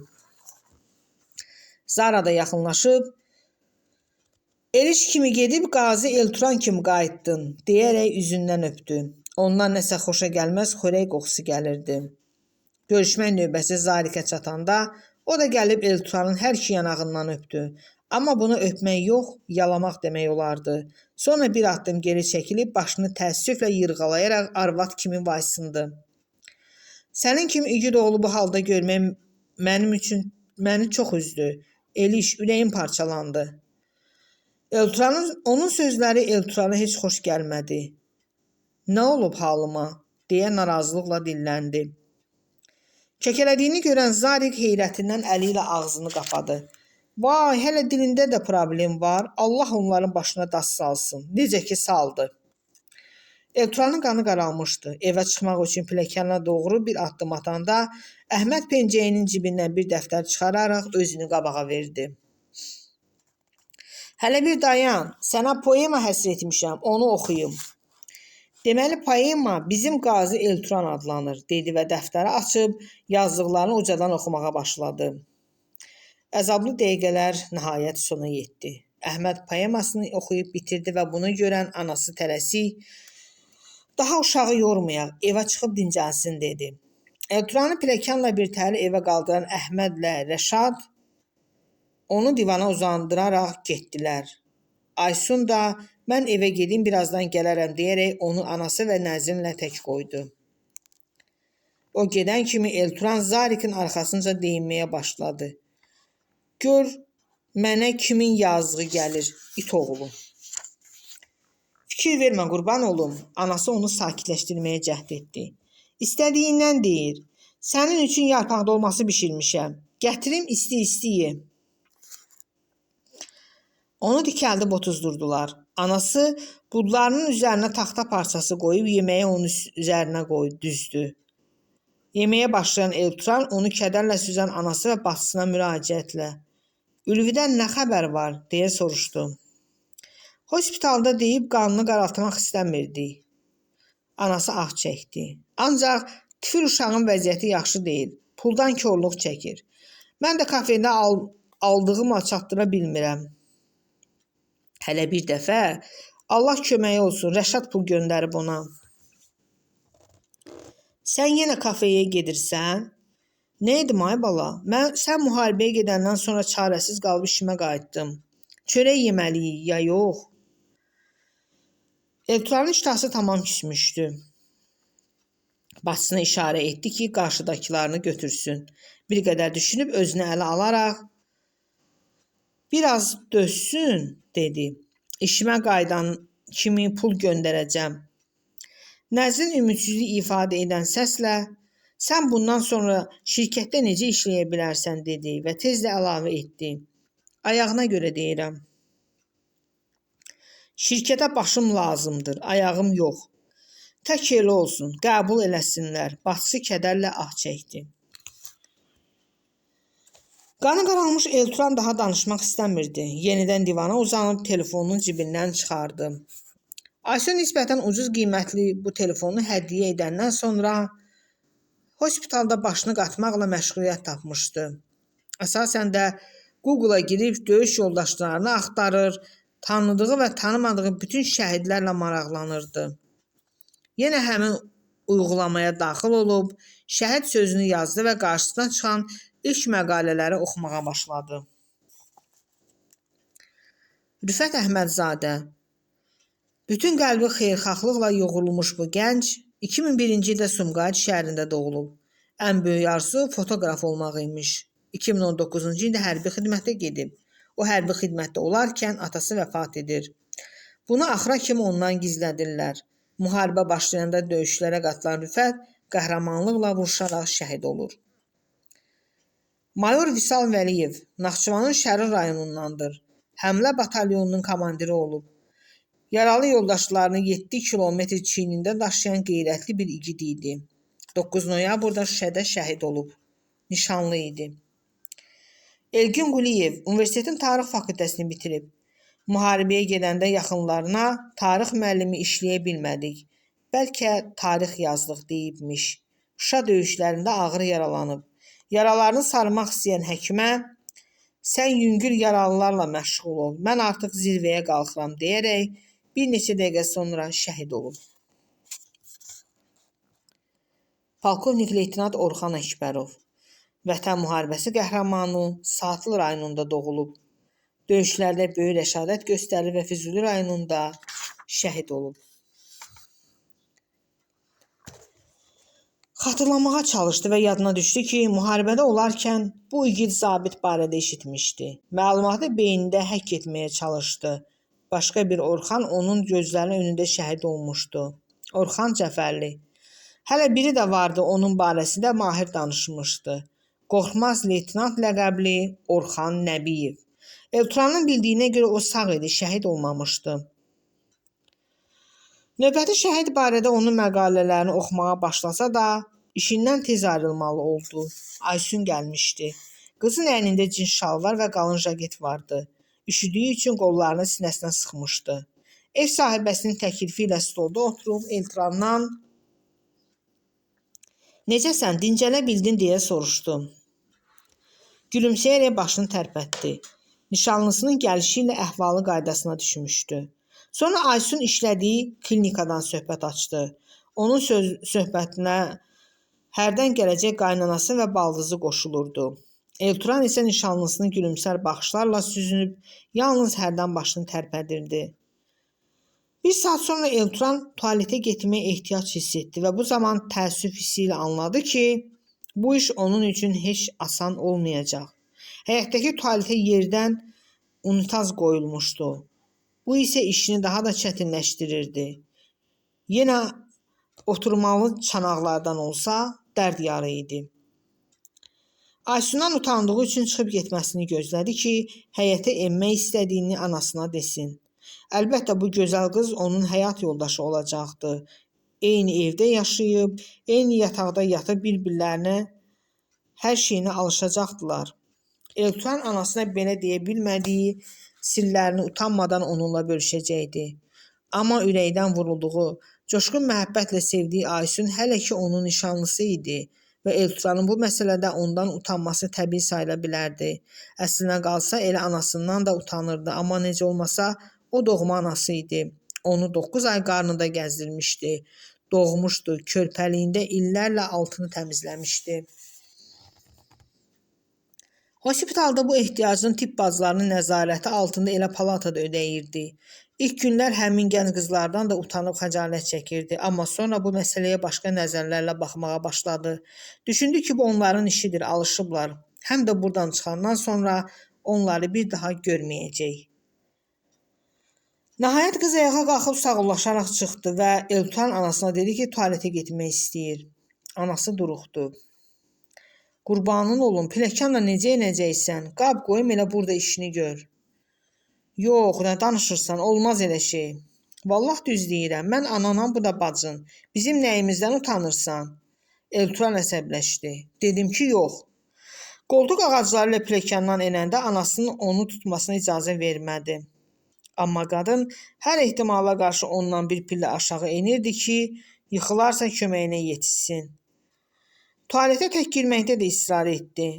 [SPEAKER 1] Zara da yaxınlaşıb, Eliş kimi gedib Qazi Elturan kimi qayıtdın, deyərək üzündən öpdü. Ondan nəsə xoşa gəlməz xörək qoxusu gəlirdi. Görüşmək növbəsi Zarikə çatanda, o da gəlib Elturanın hər iki yanağından öpdü. Amma bunu öpmək yox, yalamaq demək olardı. Sonra bir addım geri çəkilib başını təəssüflə yırğalayaraq arvad kimi vaysındı. Sənin kimi igid oğlu bu halda görmək məni çox üzdü. Eliş, ürəyim parçalandı. Onun sözləri Elturana heç xoş gəlmədi. Nə olub halıma? Deyə narazılıqla dilləndi. Kəkələdiyini görən Zarik heyrətindən əli ilə ağzını qapadı. Vay, hələ dilində də problem var. Allah onların başına daş salsın. Necə ki saldı. Elturanın qanı qaralmışdı. Evə çıxmaq üçün pilləkənlə doğru bir addım atanda Əhməd pencəyinin cibindən bir dəftər çıxararaq özünü qabağa verdi. Hələ bir dayan, sənə poema həsr etmişəm, onu oxuyum. Deməli, poema bizim Qazi Elturan adlanır, dedi və dəftəri açıb yazdıqlarını ucadan oxumağa başladı. Əzablı dəqiqələr nəhayət sona yetdi. Əhməd poemasını oxuyub bitirdi və bunu görən anası tələsik, daha uşağı yormayaq, evə çıxıb dincəlsin, dedi. Elturanı pilləkənlə bir təri evə qaldıran Əhmədlə Rəşad onu divana uzandıraraq getdilər. Aysun da mən evə gedim, birazdan gələrəm deyərək onu anası və Nəzrinlə tək qoydu. O gedən kimi Elturan Zarikin arxasınca deyinməyə başladı. Gör mənə kimin yazığı gəlir, it oğlu. Fikir vermə, qurban olum. Anası onu sakitləşdirməyə cəhd etdi. İstədiyindən deyir. Sənin üçün yarpaq dolması bişirmişəm. Gətirim isti-isti ye. Onu dikəldib otuzdurdular. Anası budlarının üzərinə taxta parçası qoyub yeməyi onun üzərinə düzdü. Yeməyə başlayan Elturan onu kədərlə süzən anası və bacısına müraciətlə Ülvidən nə xəbər var, deyə soruşdu. Hospitalda deyib qanını qaraltmaq istəmirdi. Anası ah çəkdi. Ancaq tifil uşağın vəziyyəti yaxşı deyil. Puldan korluq çəkir. Mən də kafedə aldığımla çatdıra bilmirəm. Hələ bir dəfə Allah köməyi olsun, Rəşad pul göndərib ona. Sən yenə kafeyə gedirsən? Nə edim ay bala? Sən müharibəyə gedəndən sonra çarəsiz qalıb işimə qayıtdım. Çörək yeməliyik ya yox? Elturanın iştahı tamam küsmüşdü. Bacısına işarə etdi ki, qarşıdakılarını götürsün. Bir qədər düşünüb özünü ələ alaraq Biraz dözsün, dedi. İşimə qayıdan kimi pul göndərəcəm. Nəzrin ümidsizlik ifadə edən səslə, sən bundan sonra şirkətdə necə işləyə bilərsən, dedi və tez də əlavə etdi. Ayağına görə deyirəm. Şirkətə başım lazımdır, ayağım yox. Tək elə olsun, qəbul eləsinlər. Bacısı kədərlə ah çəkdi. Qanı qaralmış Elturan daha danışmaq istəmirdi. Yenidən divana uzanıb telefonunu cibindən çıxardı. Aysun nisbətən ucuz qiymətli bu telefonu hədiyyə edəndən sonra hospitalda başını qatmaqla məşğuliyyət tapmışdı. Əsasən də Google-a girib döyüş yoldaşlarını axtarır, tanıdığı və tanımadığı bütün şəhidlərlə maraqlanırdı. Yenə həmin uyğulamaya daxil olub, şəhid sözünü yazdı və qarşısına çıxan ilk məqalələri oxumağa başladı. Rüfət Əhmədzadə. Bütün qəlbi xeyirxahlıqla yoğrulmuş bu gənc 2001-ci ildə Sumqayıt şəhərində doğulub. Ən böyük arzusu fotoqraf olmaq imiş. 2019-cu ildə hərbi xidmətə gedib. O hərbi xidmətdə olarkən atası vəfat edir. Bunu axıra kimi ondan gizlədirlər. Müharibə başlayanda döyüşlərə qatılan Rüfət qəhrəmanlıqla vuruşaraq şəhid olur. Mayor Vüsal Vəliyev Naxçıvanın Şəri rayonundandır. Həmlə batalyonunun komandiri olub. Yaralı yoldaşlarını 7 kilometr çiynində daşıyan qeyrətli bir igid idi. 9 noyabrda Şuşada şəhid olub. Nişanlı idi. Elgin Quliyev universitetin tarix fakültəsini bitirib. Müharibəyə gedəndə yaxınlarına tarix müəllimi işləyə bilmədik. Bəlkə tarix yazdıq deyibmiş. Şuşa döyüşlərində ağır yaralanıb. Yaralarını sarmaq istəyən həkimə sən yüngül yaralılarla məşğul ol, mən artıq zirvəyə qalxıram deyərək bir neçə dəqiqə sonra şəhid olub. Polkovnik Leytenant Orxan Əkbərov Vətən müharibəsi qəhrəmanı Saatlı rayonunda doğulub. Döyüşlərdə böyük rəşadət göstərib və Füzuli rayonunda şəhid olub. Xatırlamağa çalışdı və yadına düşdü ki, müharibədə olarkən bu igid zabit barədə eşitmişdi. Məlumatı beynində həkk etməyə çalışdı. Başqa bir Orxan onun gözlərinin önündə şəhid olmuşdu. Orxan Cəfərli. Hələ biri də vardı, onun barəsində mahir danışmışdı. Qorxmaz leytenant ləqəbli Orxan Nəbiyev. Elturanın bildiyinə görə o sağ idi, şəhid olmamışdı. Növbəti şəhid barədə onun məqalələrini oxumağa başlasa da, işindən tez ayrılmalı oldu. Aysun gəlmişdi. Qızın əynində cins şalvar və qalın jaket vardı. Üşüdüyü üçün qollarını sinəsinə sıxmışdı. Ev sahibəsinin təklifi ilə stolda oturub Elturandan necəsən, dincələ bildin deyə soruşdu. Gülümsəyərək başını tərpətdi. Nişanlısının gəlişi ilə əhvalı qaydasına düşmüşdü. Sonra Aysun işlədiyi klinikadan söhbət açdı. Onun söhbətinə hərdən gələcək qaynanası və baldızı qoşulurdu. Elturan isə nişanlısını gülümsər baxışlarla süzünüb, yalnız hərdən başını tərpədirdi. Bir saat sonra Elturan tualetə getməyə ehtiyac hiss etdi və bu zaman təəssüf hissi ilə anladı ki, bu iş onun üçün heç asan olmayacaq. Həyətdəki tualetə yerdən unitaz qoyulmuşdu. Bu isə işini daha da çətinləşdirirdi. Yenə oturmalı çanaqlardan olsa dərd yarı idi. Aysundan utandığı üçün çıxıb getməsini gözlədi ki, həyətə enmək istədiyini anasına desin. Əlbəttə bu gözəl qız onun həyat yoldaşı olacaqdı. Eyni evdə yaşayıb, eyni yataqda yatıb bir-birlərinə hər şeyinə alışacaqdılar. Elturan anasına belə deyə bilmədiyi sirlərini utanmadan onunla bölüşəcəkdi. Amma ürəkdən vurulduğu, coşqun məhəbbətlə sevdiyi Aysun hələ ki onun nişanlısı idi və Elturanın bu məsələdə ondan utanması təbii sayıla bilərdi. Əslinə qalsa elə anasından da utanırdı, amma necə olmasa o doğma anası idi. Onu 9 ay qarnında gəzdirmişdi. Doğmuşdu, körpəliyində illərlə altını təmizləmişdi. Hospitalda bu ehtiyacın tibb bacılarının nəzarəti altında elə palatada ödəyirdi. İlk günlər həmin gənc qızlardan da utanıb xəcalət çəkirdi, amma sonra bu məsələyə başqa nəzərlərlə baxmağa başladı. Düşündü ki, bu onların işidir, alışıblar. Həm də buradan çıxandan sonra onları bir daha görməyəcək. Nəhayət qız ayağa qalxıb sağollaşaraq çıxdı və Elturan anasına dedi ki, tualetə getmək istəyir. Anası duruxdu. Qurbanın olum, pilləkənlə necə inəcəksən? Qab qoyum elə burada işini gör. Yox, nə danışırsan? Olmaz elə şey. Vallah düz deyirəm. Mən ananam, bu da bacın. Bizim nəyimizdən utanırsan? Elturan əsəbləşdi. Dedim ki, yox. Qoltuq ağacları ilə pilləkəndən enəndə anasının onu tutmasına icazə vermədi. Amma qadın hər ehtimala qarşı ondan bir pillə aşağı enirdi ki, yıxılarsa köməyinə yetişsin. Tualetə tək girməkdə də israr etdi.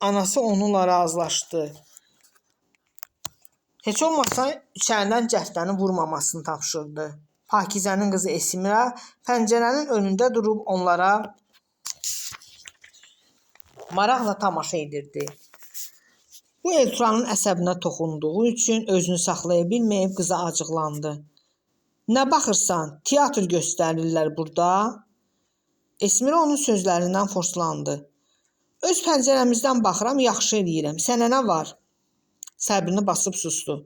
[SPEAKER 1] Anası onunla razılaşdı. Heç olmasa içəridən cəftəni vurmamasını tapşırdı. Pakizənin qızı Esmirə pəncərənin önündə durub onlara maraqla tamaşa edirdi. Bu Elturanın əsəbinə toxunduğu üçün özünü saxlaya bilməyib qıza acıqlandı. Nə baxırsan? Teatr göstərirlər burada. Esmirə onun sözlərindən forslandı. Öz pəncərəmizdən baxıram, yaxşı eləyirəm. Sənə nə var? Səbrini basıb sustu.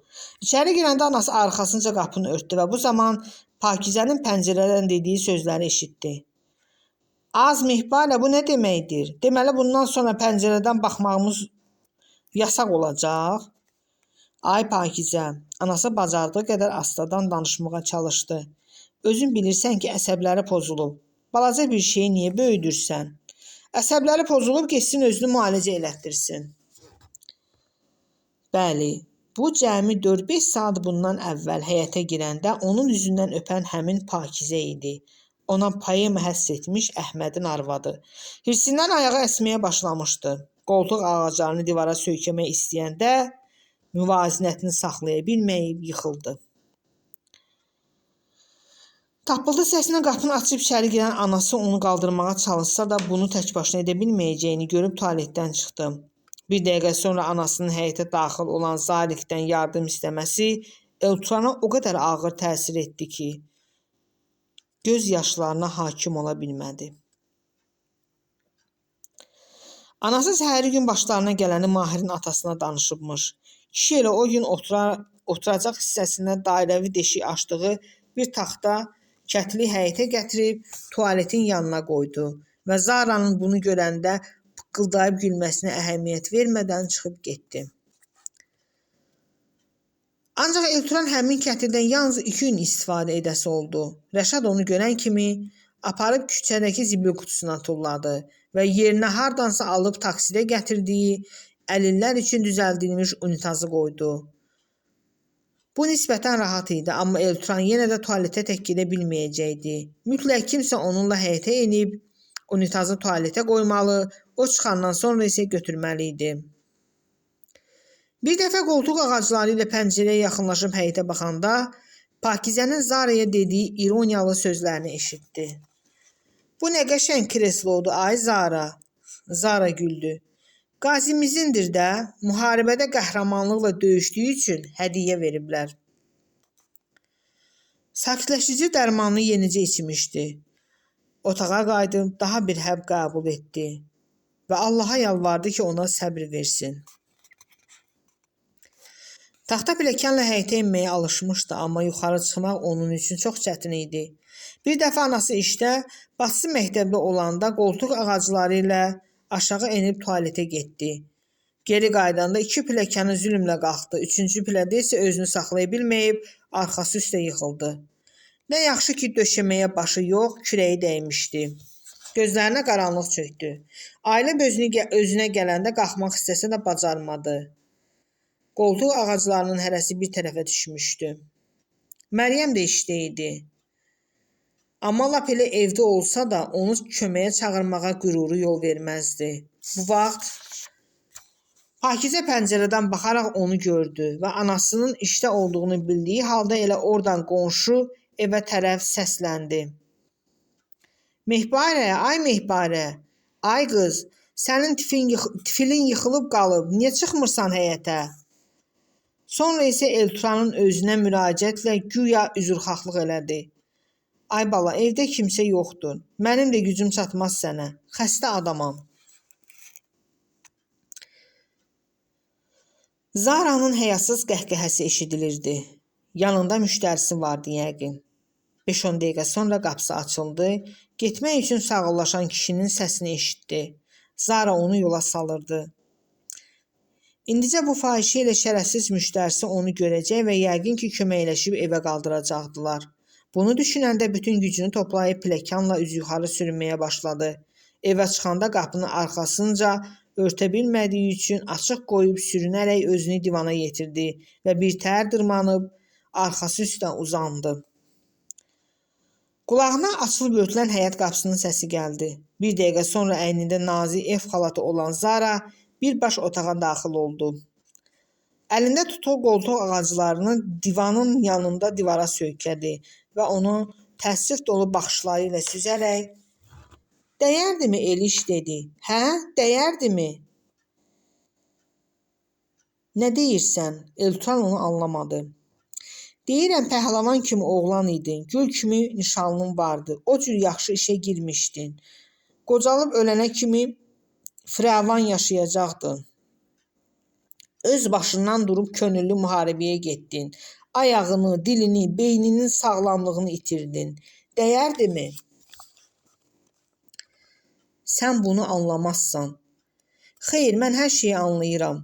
[SPEAKER 1] İçəri girəndə anası arxasınca qapını örtdü və bu zaman Pakizənin pəncərədən dediyi sözləri eşitdi. Az mihbarə, bu nə deməkdir? Deməli, bundan sonra pəncərədən baxmağımız yasaq olacaq. Ay Pakizə, anası bacardığı qədər astadan danışmağa çalışdı. Özün bilirsən ki, əsəbləri pozulub. Balaca bir şeyi niyə böyüdürsən? Əsəbləri pozulub, geçsin özünü müalicə elətdirsin. Bəli, bu cəmi 4-5 saat bundan əvvəl həyətə girəndə onun üzündən öpən həmin Pakizə idi. Ona poema həsr etmiş Əhmədin arvadı. Hirsindən ayağı əsməyə başlamışdı. Qoltuq ağaclarını divara söykəmək istəyəndə müvazinətini saxlaya bilməyib yıxıldı. Tappıltı səsinə qapını açıb içəri girən anası onu qaldırmağa çalışsa da bunu tək başına edə bilməyəcəyini görüb tualetdən çıxdı. Bir dəqiqə sonra anasının həyətə daxil olan Zalikdən yardım istəməsi Elturana o qədər ağır təsir etdi ki, göz yaşlarına hakim ola bilmədi. Anası səhəri gün başlarına gələni Mahirin atasına danışıbmış. Kişi elə o gün oturacaq hissəsində dairəvi deşik açdığı bir taxta kətli həyətə gətirib tualetin yanına qoydu və Zaranın bunu görəndə pıqqıldayıb gülməsinə əhəmiyyət vermədən çıxıb getdi. Ancaq Elturan həmin kətildən yalnız 2 gün istifadə edəsi oldu. Rəşad onu görən kimi aparıb küçədəki zibil qutusuna tulladı və yerinə hardansa alıb taksidə gətirdiyi əlillər üçün düzəldilmiş unitazı qoydu. Bu nisbətən rahat idi, amma Elturan yenə də tualetə tək gedə bilməyəcəkdi. Mütləq kimsə onunla həyətə enib unitazı tualetə qoymalı, o çıxandan sonra isə götürməli idi. Bir dəfə qoltuq ağacları ilə pəncərəyə yaxınlaşıb həyətə baxanda Pakizənin Zaraya dediyi ironiyalı sözlərini eşitdi. Bu nə qəşəng kreslodur, ay Zara. Zara güldü. Qazimizindir də, müharibədə qəhrəmanlıqla döyüşdüyü üçün hədiyyə veriblər. Sakitləşici dərmanını yenicə içmişdi. Otağa qayıdıb daha bir həb qəbul etdi və Allaha yalvardı ki, ona səbr versin. Taxta pilləkənlə həyətə enməyə alışmışdı, amma yuxarı çıxmaq onun üçün çox çətin idi. Bir dəfə anası işdə, bacısı məktəbdə olanda qoltuq ağacları ilə aşağı enib tualetə getdi. Geri qaydanda 2 pilləkəni zülmlə qalxdı, 3-cü pillədə isə özünü saxlaya bilməyib arxası üstə yıxıldı. Nə yaxşı ki, döşəməyə başı yox, kürəyi dəymişdi. Gözlərinə qaranlıq çökdü. Ailəm özünə gələndə qalxmaq istəsə də bacarmadı. Qoltuq ağaclarının hərəsi bir tərəfə düşmüşdü. Məryəm də işdə idi. Amma lap elə evdə olsa da onu köməyə çağırmağa qüruru yol verməzdi. Bu vaxt Pakizə pəncərədən baxaraq onu gördü və anasının işdə olduğunu bildiyi halda elə oradan qonşu evə tərəf səsləndi. Mehbarə, ay Mehbarə, ay qız, sənin tifilin yıxılıb qalıb, niyə çıxmırsan həyətə? Sonra isə Elturanın özünə müraciətlə güya üzrxahlıq elədi. Ay bala, evdə kimsə yoxdur. Mənim də gücüm çatmaz sənə. Xəstə adamam. Zara'nın həyasız qəhqəhəsi eşidilirdi. Yanında müştərisi vardı yəqin. 5-10 dəqiqə sonra qapısı açıldı. Getmək üçün sağollaşan kişinin səsini eşitdi. Zara onu yola salırdı. İndicə bu fahişə ilə şərəfsiz müştərisi onu görəcək və yəqin ki, köməkləşib evə qaldıracaqdılar. Bunu düşünəndə bütün gücünü toplayıb pilləkənlə üz yuxarı sürünməyə başladı. Evə çıxanda qapını arxasınca örtə bilmədiyi üçün açıq qoyub sürünərək özünü divana yetirdi və birtəhər dırmanıb arxası üstə uzandı. Qulağına açılıb örtülən həyət qapısının səsi gəldi. Bir dəqiqə sonra əynində nazik ev xalatı olan Zara birbaş otağa daxil oldu. Əlində tutduğu qoltuq ağaclarını divanın yanında divara söykədi və onu təəssüf dolu baxışları ilə süzərək "Dəyərdimi Eliş?" dedi. "Hə, dəyərdimi?" "Nə deyirsən?" Eltran onu anlamadı. "Deyirəm, pəhləvan kimi oğlan idin, gül kimi nişanlın vardı, o cür yaxşı işə girmişdin. Qocalıb ölənə kimi firavan yaşayacaqdın. Öz başından durub könüllü müharibəyə getdin. Ayağını, dilini, beyninin sağlamlığını itirdin. Dəyərdimi?" "Sən bunu anlamazsan." "Xeyr, mən hər şeyi anlayıram.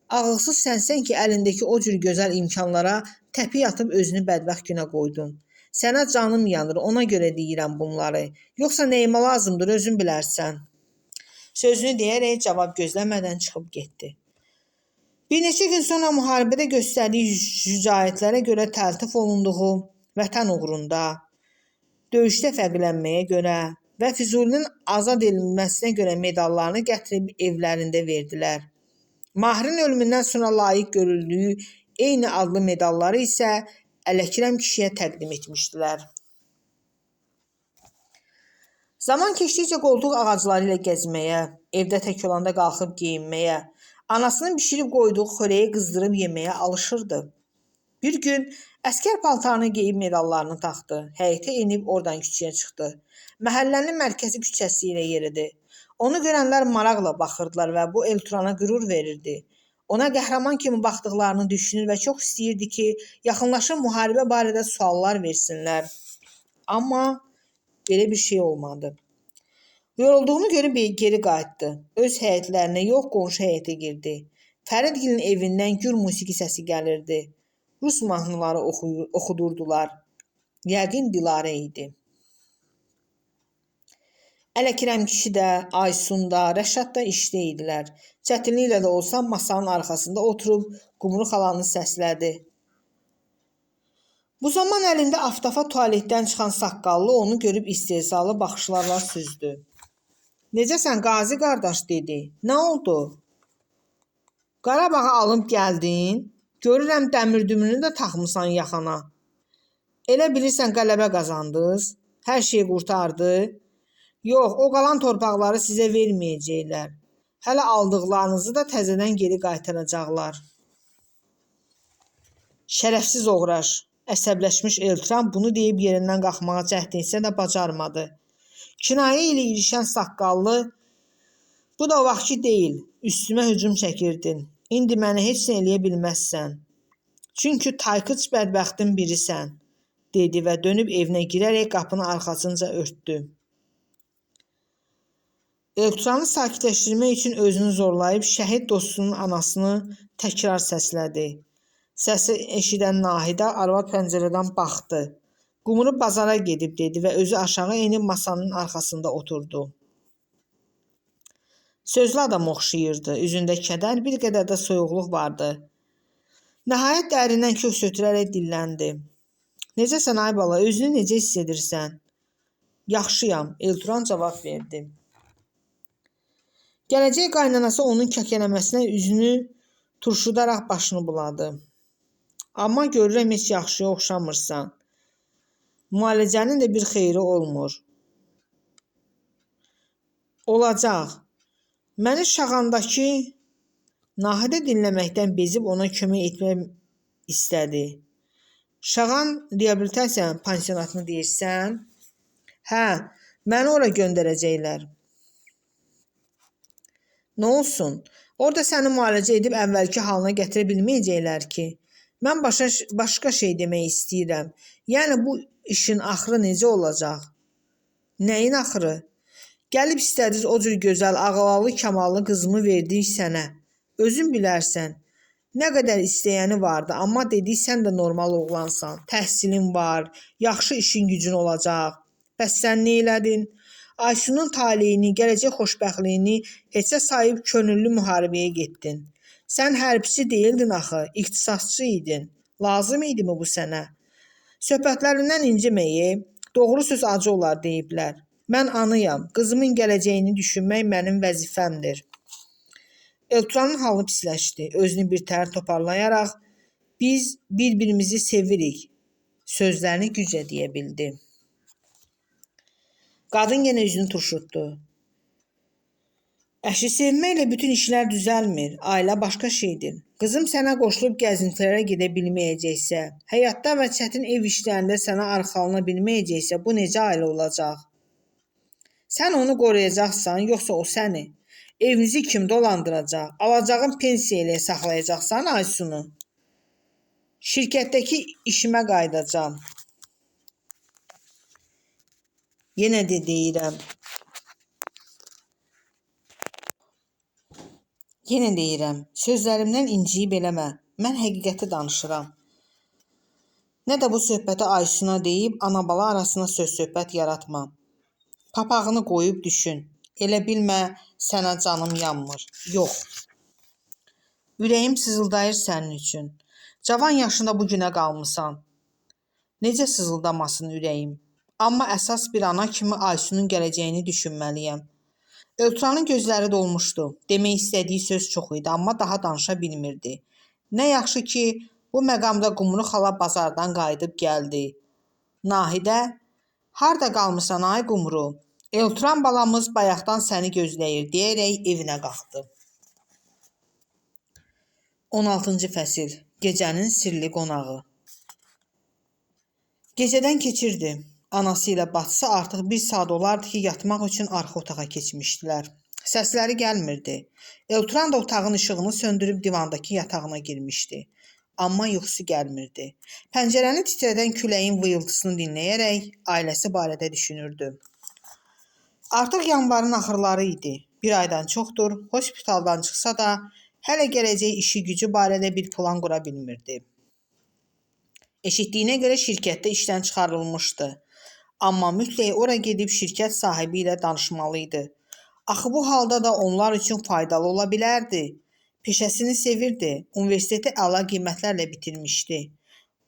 [SPEAKER 1] Ağılsız sənsən ki, əlindəki o cür gözəl imkanlara təpi atıb özünü bədbəxt günə qoydun. Sənə canım yanır, ona görə deyirəm bunları. Yoxsa nəyimə lazımdır, özün bilərsən." Sözünü deyərək cavab gözləmədən çıxıb getdi. Bir neçə gün sonra müharibədə göstərdiyi şücaətlərə görə təltif olunduğu vətən uğrunda, döyüşdə fərqlənməyə görə və Füzulinin azad edilməsinə görə medallarını gətirib evlərində verdilər. Mahirin ölümündən sonra layiq görüldüyü eyni adlı medalları isə Ələkrəm kişiyə təqdim etmişdilər. Zaman keçdikcə qoltuq ağacları ilə gəzməyə, evdə tək olanda qalxıb geyinməyə, anasının bişirib qoyduğu xörəyi qızdırıb yeməyə alışırdı. Bir gün əskər paltarını geyib medallarını taxdı. Həyətə enib oradan küçəyə çıxdı. Məhəllənin mərkəzi küçəsi ilə yeridi. Onu görənlər maraqla baxırdılar və bu Elturana qürur verirdi. Ona qəhrəman kimi baxdıqlarını düşünür və çox istəyirdi ki, yaxınlaşıb müharibə barədə suallar versinlər. Amma belə bir şey olmadı. Yorulduğunu görüb geri qayıtdı. Öz həyətlərinə yox, qonşu həyətə girdi. Fəridgilin evindən gür musiqi səsi gəlirdi. Rus mahnıları oxudurdular. Yəqin Dilarə idi. Ələkrəm kişi də, Aysun da, Rəşad da işdə idilər. Çətinliklə də olsa masanın arxasında oturub Qumru xalanı səslədi. Bu zaman əlində aftafa tualetdən çıxan saqqallı onu görüb istehzalı baxışlarla süzdü. "Necəsən Qazi qardaş?" dedi. "Nə oldu? Qarabağı alıb gəldin? Görürəm dəmirdümünü də taxmısan yaxana. Elə bilirsən qələbə qazandınız? Hər şey qurtardı? Yox, o qalan torpaqları sizə verməyəcəklər. Hələ aldıqlarınızı da təzədən geri qaytaracaqlar." "Şərəfsiz oğraş." Əsəbləşmiş Eltran bunu deyib yerindən qalxmağa cəhd etsə də bacarmadı. Kinayə ilə irişən saqqallı, "Bu da vaxtki deyil, üstümə hücum çəkirdin. İndi məni heç nə eləyə bilməzsən. Çünki taykıç bədbəxtin birisən," dedi və dönüb evinə girərək qapını arxasınca örtdü. Eltranı sakitləşdirmək üçün özünü zorlayıb şəhid dostunun anasını təkrar səslədi. Səsi eşidən Nahidə arvad pəncərədən baxdı. "Qumru bazara gedib," dedi və özü aşağı enib masanın arxasında oturdu. Sözlü adam oxşayırdı. Üzündə kədər, bir qədər də soyuqluq vardı. Nəhayət dərindən köks ötürərək dilləndi. "Necəsən ay bala, özünü necə hiss edirsən?" "Yaxşıyam," Elturan cavab verdi. Gələcək qaynanası onun kəkələməsinə üzünü turşudaraq başını buladı. "Amma görürəm heç yaxşıya oxşamırsan. Müalicənin də bir xeyri olmur." "Olacaq. Məni şağandakı..." Nahidə dinləməkdən bezib ona kömək etmək istədi. "Şağan reabilitasiya pansionatını deyirsən?" "Hə, məni ora göndərəcəklər." "Nə olsun? Orada səni müalicə edib əvvəlki halına gətirə bilməyəcəklər ki. Mən başqa şey demək istəyirəm. Yəni bu işin axırı necə olacaq? Nəyin axırı? Gəlib istədiniz o cür gözəl, ağıllı, kamallı qızımı verdik sənə. Özün bilərsən. Nə qədər istəyəni vardı, amma dedik sən də normal oğlansan. Təhsilin var, yaxşı işin gücün olacaq. Bəs sən nə elədin? Aysunun taleyini, gələcək xoşbəxtliyini heçə sayıb könüllü müharibəyə getdin. Sən hərbçi deyildin axı, ixtisasçı idin. Lazım idi mi bu sənə? Söhbətlərindən inciməyi, doğru söz acı olar deyiblər. Mən anıyam, qızımın gələcəyini düşünmək mənim vəzifəmdir. Elturanın halı pisləşdi. Özünü birtəhər toparlayaraq, biz bir-birimizi sevirik sözlərini güclə deyə bildi. Qadın yenə üzünü turşutdu. Əşi sevməklə bütün işlər düzəlmir. Ailə başqa şeydir. Qızım sənə qoşulub gəzintilərə gedə bilməyəcəksə, həyatda və çətin ev işlərində sənə arxalana bilməyəcəksə, bu necə ailə olacaq? Sən onu qoruyacaqsan, yoxsa o səni? Evinizi kim dolandıracaq? Alacağın pensiya ilə saxlayacaqsan Aysunu? Şirkətdəki işimə qayıdacağam. Yenə də deyirəm, sözlərimdən inciyib eləmə. Mən həqiqəti danışıram. Nə də bu söhbəti Aysuna deyib, ana-bala arasında söz-söhbət yaratma. Papağını qoyub düşün. Elə bilmə, sənə canım yanmır. Yox. Ürəyim sızıldayır sənin üçün. Cavan yaşında bu günə qalmısan. Necə sızıldamasın ürəyim? Amma əsas bir ana kimi Aysunun gələcəyini düşünməliyəm. Elturanın gözləri dolmuşdu. Demək istədiyi söz çox idi, amma daha danışa bilmirdi. Nə yaxşı ki, bu məqamda Qumru xala bazardan qayıdıb gəldi. Nahidə, harda qalmısan ay Qumru? Elturan balamız bayaqdan səni gözləyir, deyərək evinə qalxdı. 16-cı fəsil. Gecənin sirli qonağı. Gecədən keçirdi. Anası ilə bacısı artıq 1 saat olardı ki, yatmaq üçün arxa otağa keçmişdilər. Səsləri gəlmirdi. Elturan da otağın işığını söndürüb divandakı yatağına girmişdi. Amma yuxusu gəlmirdi. Pəncərəni titrədən küləyin vıyıltısını dinləyərək ailəsi barədə düşünürdü. Artıq yanvarın axırları idi. 1 aydan çoxdur, hospitaldan çıxsa da hələ gələcək işi gücü barədə bir plan qura bilmirdi. Eşitdiyinə görə şirkətdə işdən çıxarılmışdı. Amma mütləq ora gedib şirkət sahibi ilə danışmalıydı. Axı bu halda da onlar üçün faydalı ola bilərdi. Peşəsini sevirdi. Universiteti əla qiymətlərlə bitirmişdi.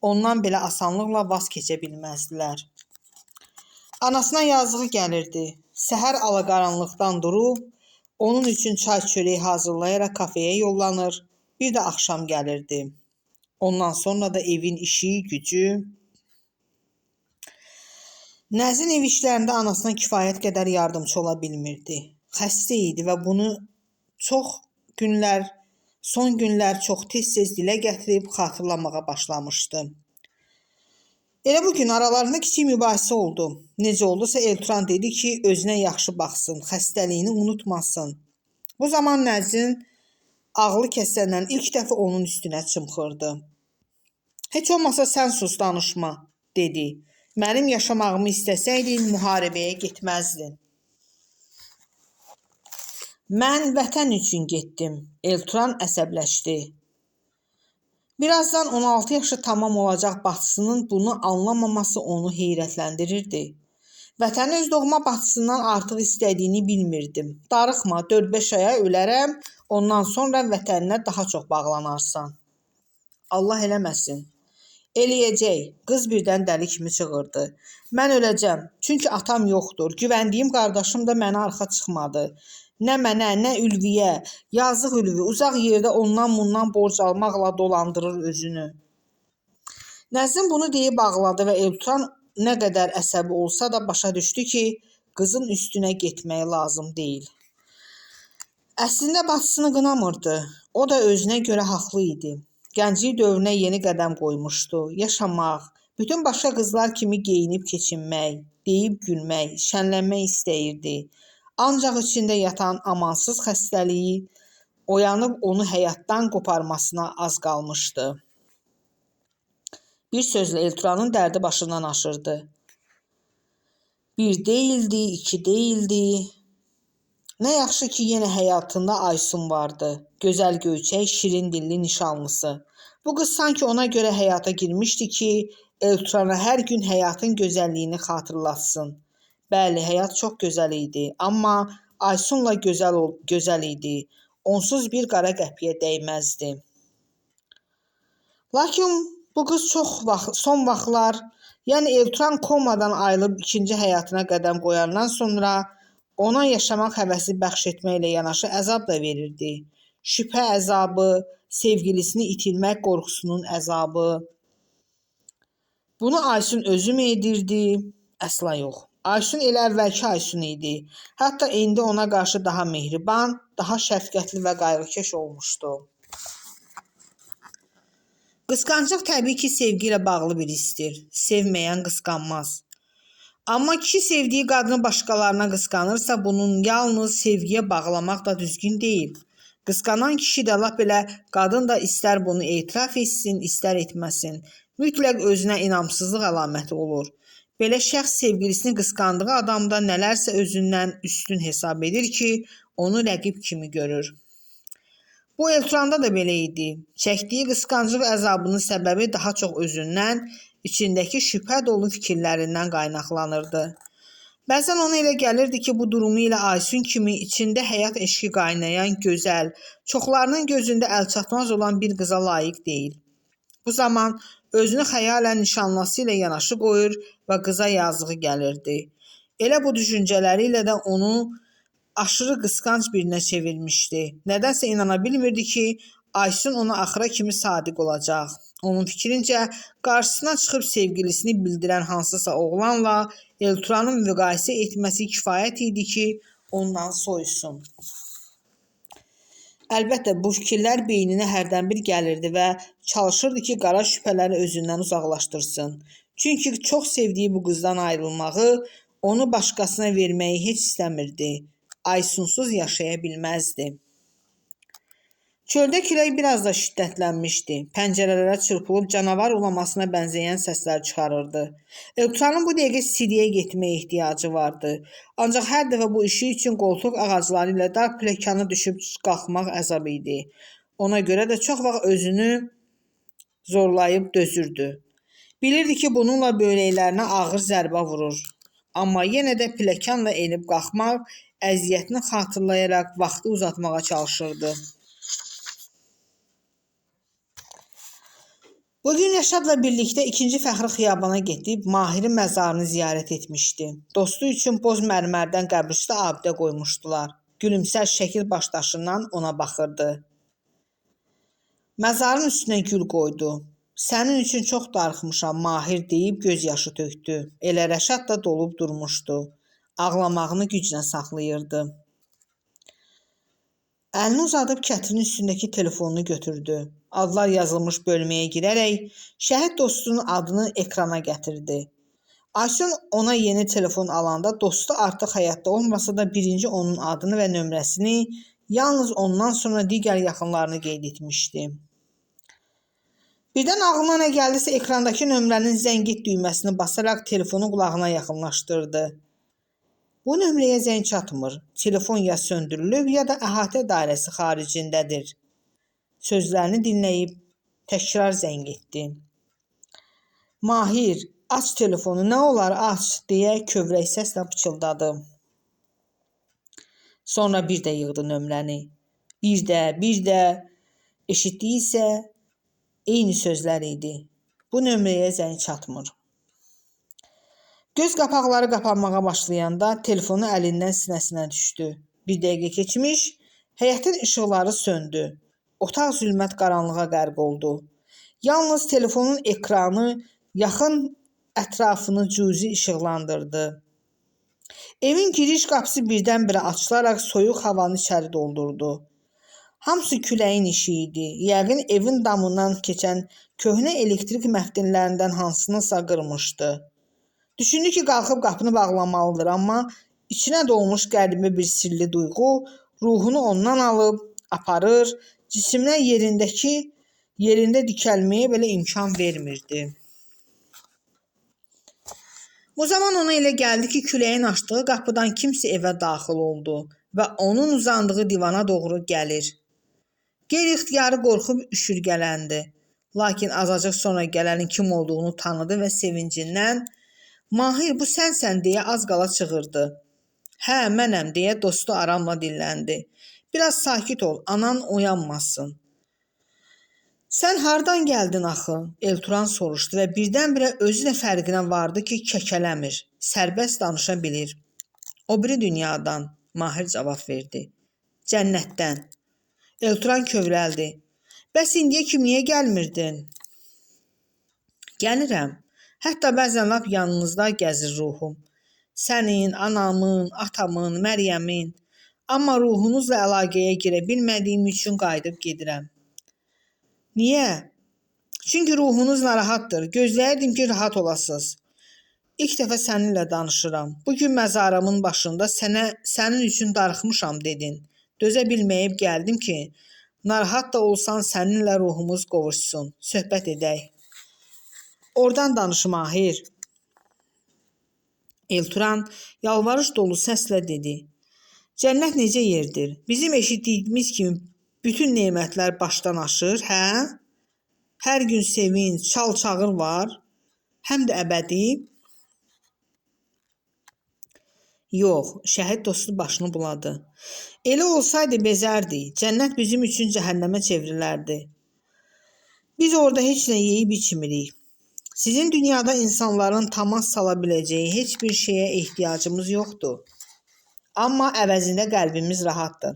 [SPEAKER 1] Ondan belə asanlıqla vaz keçə bilməzdilər. Anasına yazığı gəlirdi. Səhər alaqaranlıqdan durub, onun üçün çay çörək hazırlayaraq kafeyə yollanır. Bir də axşam gəlirdi. Ondan sonra da evin işi, gücü. Nəzin ev işlərində anasına kifayət qədər yardımcı ola bilmirdi. Xəstə idi və bunu son günlər çox tez-tez dilə gətirib xatırlamağa başlamışdı. Elə bu gün aralarında kiçik mübahisə oldu. Necə oldusa Elturan dedi ki, özünə yaxşı baxsın, xəstəliyini unutmasın. Bu zaman Nəzin ağlı kəsəndən ilk dəfə onun üstünə çımxırdı. Heç olmasa sən sus danışma, dedi. Mənim yaşamağımı istəsəydin, müharibəyə getməzdin. Mən vətən üçün getdim. Elturan əsəbləşdi. Birazdan 16 yaşı tamam olacaq bacısının bunu anlamaması onu heyrətləndirirdi. Vətəni öz doğma bacısından artıq istədiyini bilmirdim. Darıxma, 4-5 aya ölərəm, ondan sonra vətəninə daha çox bağlanarsan. Allah eləməsin. Eləyəcək. Qız birdən dəli kimi çığırdı. Mən öləcəm. Çünki atam yoxdur. Güvəndiyim qardaşım da mənə arxa çıxmadı. Nə mənə, nə Ülviyə. Yazıq Ülvi uzaq yerdə ondan bundan borc almaqla dolandırır özünü. Nəzin bunu deyib ağladı və Elturan nə qədər əsəbi olsa da başa düşdü ki, qızın üstünə getmək lazım deyil. Əslində bacısını qınamırdı. O da özünə görə haqlı idi. Gənclik dövrünə yeni qədəm qoymuşdu. Yaşamaq, bütün başqa qızlar kimi geyinib keçinmək, deyib gülmək, şənlənmək istəyirdi. Ancaq içində yatan amansız xəstəliyi oyanıb onu həyatdan qoparmasına az qalmışdı. Bir sözlə Elturanın dərdi başından aşırdı. Bir deyildi, iki deyildi. Nə yaxşı ki, yenə həyatında Aysun vardı. Gözəl göyçək, şirin dilli nişanlısı. Bu qız sanki ona görə həyata girmişdi ki, Elturana hər gün həyatın gözəlliyini xatırlatsın. Bəli, həyat çox gözəl idi, amma Aysunla gözəl idi. Onsuz bir qara qəpiyə dəyməzdi. Lakin bu qız son vaxtlar, yəni Elturan komadan ayılıb ikinci həyatına qədəm qoyandan sonra ona yaşamaq həvəsi bəxş etməklə yanaşı əzab da verirdi. Şübhə əzabı, sevgilisini itirmək qorxusunun əzabı. Bunu Aysun özü mü edirdi? Əsla yox. Aysun elə əvvəlki Aysun idi. Hətta indi ona qarşı daha mehriban, daha şəfqətli və qayğıkeş olmuşdu. Qısqanclıq təbii ki, sevgi ilə bağlı bir hissdir. Sevməyən qısqanmaz. Amma kişi sevdiyi qadını başqalarına qısqanırsa, bunun yalnız sevgiyə bağlamaq da düzgün deyil. Qısqanan kişi də lap elə qadın da istər bunu etiraf etsin, istər etməsin. Mütləq özünə inamsızlıq əlaməti olur. Belə şəxs sevgilisini qısqandığı adamda nələrsə özündən üstün hesab edir ki, onu rəqib kimi görür. Bu Elturanda da belə idi. Çəkdiyi qısqanclıq əzabının səbəbi daha çox özündən, içindəki şübhə dolu fikirlərindən qaynaqlanırdı. Bəzən ona elə gəlirdi ki, bu durumu ilə Aysun kimi içində həyat eşqi qaynayan, gözəl, çoxlarının gözündə əlçatmaz olan bir qıza layiq deyil. Bu zaman özünü xəyalən nişanlısı ilə yanaşı qoyur və qıza yazığı gəlirdi. Elə bu düşüncələri ilə də onu aşırı qısqanc birinə çevirmişdi. Nədənsə inana bilmirdi ki, Aysun ona axıra kimi sadiq olacaq. Onun fikrincə, qarşısına çıxıb sevgilisini bildirən hansısa oğlanla Elturanın müqayisə etməsi kifayət idi ki, ondan soyusun. Əlbəttə, bu fikirlər beyninə hərdən bir gəlirdi və çalışırdı ki, qara şübhələri özündən uzaqlaşdırsın. Çünki çox sevdiyi bu qızdan ayrılmağı, onu başqasına verməyi heç istəmirdi. Aysunsuz yaşaya bilməzdi. Çöldə külək biraz da şiddətlənmişdi. Pəncərələrə çırpılıb canavar ulamasına bənzəyən səslər çıxarırdı. Elturanın bu dəqiqə Siriyə getməyə ehtiyacı vardı. Ancaq hər dəfə bu işi üçün qoltuq ağacları ilə dar pləkanı düşüb qalxmaq əzab idi. Ona görə də çox vaxt özünü zorlayıb dözürdü. Bilirdi ki, bununla böyrəklərinə ağır zərbə vurur. Amma yenə də pləkanla enib qalxmaq əziyyətini xatırlayaraq vaxtı uzatmağa çalışırdı. Bugün Rəşadla birlikdə 2-ci Fəxri xiyabana gedib Mahirin məzarını ziyarət etmişdi. Dostu üçün boz mərmərdən qəbrüstə abidə qoymuşdular. Gülümsər şəkil başdaşından ona baxırdı. Məzarın üstünə gül qoydu. Sənin üçün çox darıxmışam, Mahir deyib göz yaşı tökdü. Elə Rəşad da dolub durmuşdu. Ağlamağını güclə saxlayırdı. Əlini uzadıb kətrin üstündəki telefonunu götürdü. Adlar yazılmış bölməyə girərək şəhid dostunun adını ekrana gətirdi. Aysun ona yeni telefon alanda dostu artıq həyatda olmasa da birinci onun adını və nömrəsini, yalnız ondan sonra digər yaxınlarını qeyd etmişdi. Birdən ağlına nə gəldisə ekrandakı nömrənin zəng et düyməsini basaraq telefonu qulağına yaxınlaşdırdı. Bu nömrəyə zəng çatmır. Telefon ya söndürülüb, ya da əhatə dairəsi xaricindədir. Sözlərini dinləyib təkrar zəng etdi. Mahir, aç telefonu, nə olar aç, deyə kövrək səslə pıçıldadı. Sonra bir də yığdı nömrəni. Bir də eşitdiyi isə eyni sözlər idi. Bu nömrəyə zəng çatmır. Göz qapaqları qapanmağa başlayanda telefonu əlindən sinəsinə düşdü. Bir dəqiqə keçmiş, həyətin işıqları söndü. Otaq zülmət qaranlığa qərq oldu. Yalnız telefonun ekranı yaxın ətrafını cüzi işıqlandırdı. Evin giriş qapısı birdən-birə açılaraq soyuq havanı içəri doldurdu. Hamısı küləyin işi idi. Yəqin evin damından keçən köhnə elektrik məftillərindən hansınasa qırmışdı. Düşündü ki, qalxıb qapını bağlamalıdır, amma içinə dolmuş qəribə bir sirli duyğu ruhunu ondan alıb aparır, cisimlər yerində dikəlməyə belə imkan vermirdi. Bu zaman ona elə gəldi ki, küləyin açdığı qapıdan kimsə evə daxil oldu və onun uzandığı divana doğru gəlir. Qeyri-ixtiyarı qorxub üşürgələndi. Lakin azacıq sonra gələnin kim olduğunu tanıdı və sevincindən "Mahir, bu sənsən" deyə az qala çığırdı. "Hə, mənəm" deyə dostu aramla dilləndi. "Biraz sakit ol, anan oyanmasın." "Sən hardan gəldin axı?" Elturan soruşdu və birdən-birə özü də fərqinə vardı ki, kəkələmir, sərbəst danışa bilir. "O biri dünyadan," Mahir cavab verdi. "Cənnətdən." Elturan kövrəldi. "Bəs indiyə kimi niyə gəlmirdin?" "Gəlirəm. Hətta bəzən lap yanınızda gəzir ruhum. Sənin, anamın, atamın, Məryəmin. Amma ruhunuzla əlaqəyə girə bilmədiyim üçün qayıdıb gedirəm." "Niyə?" "Çünki ruhunuz narahatdır. Gözləyirdim ki, rahat olasınız. İlk dəfə səninlə danışıram. Bugün məzarımın başında sənin üçün darıxmışam dedin. Dözə bilməyib gəldim ki, narahat da olsan səninlə ruhumuz qovuşsun. Söhbət edək." "Oradan danış Mahir." Elturan yalvarış dolu səslə dedi. "Cənnət necə yerdir? Bizim eşitdiyimiz kimi bütün nemətlər başdan aşır, hə? Hər gün sevinç, çal-çağır var, həm də əbədi." "Yox," şəhid dostu başını buladı. "Elə olsaydı bezərdi. Cənnət bizim üçün cəhənnəmə çevrilərdi. Biz orada heç nə yeyib içmirik. Sizin dünyada insanların təmas sala biləcəyi heç bir şeyə ehtiyacımız yoxdur. Amma əvəzində qəlbimiz rahatdır.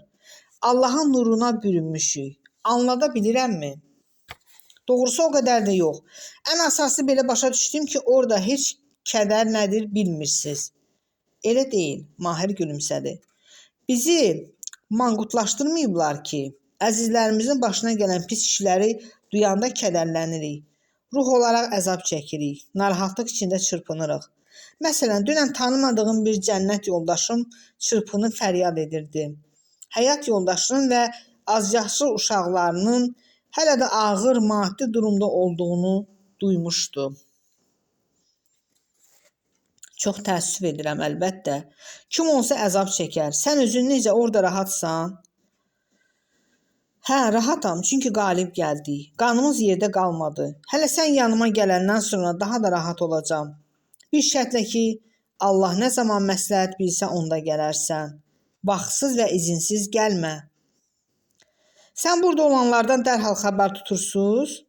[SPEAKER 1] Allahın nuruna bürünmüşük. Anlada bilirəmmi?" "Doğrusu o qədər də yox. Ən əsası belə başa düşdüm ki, orada heç kədər nədir bilmirsiniz." "Elə deyil," Mahir gülümsədi. "Bizi manqurtlaşdırmayıblar ki, əzizlərimizin başına gələn pis işləri duyanda kədərlənirik. Ruh olaraq əzab çəkirik, narahatlıq içində çırpınırıq. Məsələn, dünən tanımadığım bir cənnət yoldaşım çırpınıb fəryad edirdi. Həyat yoldaşının və azyaşlı uşaqlarının hələ də ağır maddi durumda olduğunu duymuşdu." "Çox təəssüf edirəm, əlbəttə. Kim olsa əzab çəkər. Sən özün necə, orada rahatsan?" "Hə, rahatam, çünki qalib gəldik. Qanımız yerdə qalmadı. Hələ sən yanıma gələndən sonra daha da rahat olacağam. Bir şərtlə ki, Allah nə zaman məsləhət bilsə onda gələrsən. Vaxtsız və izinsiz gəlmə." "Sən burada olanlardan dərhal xəbər tutursunuz?"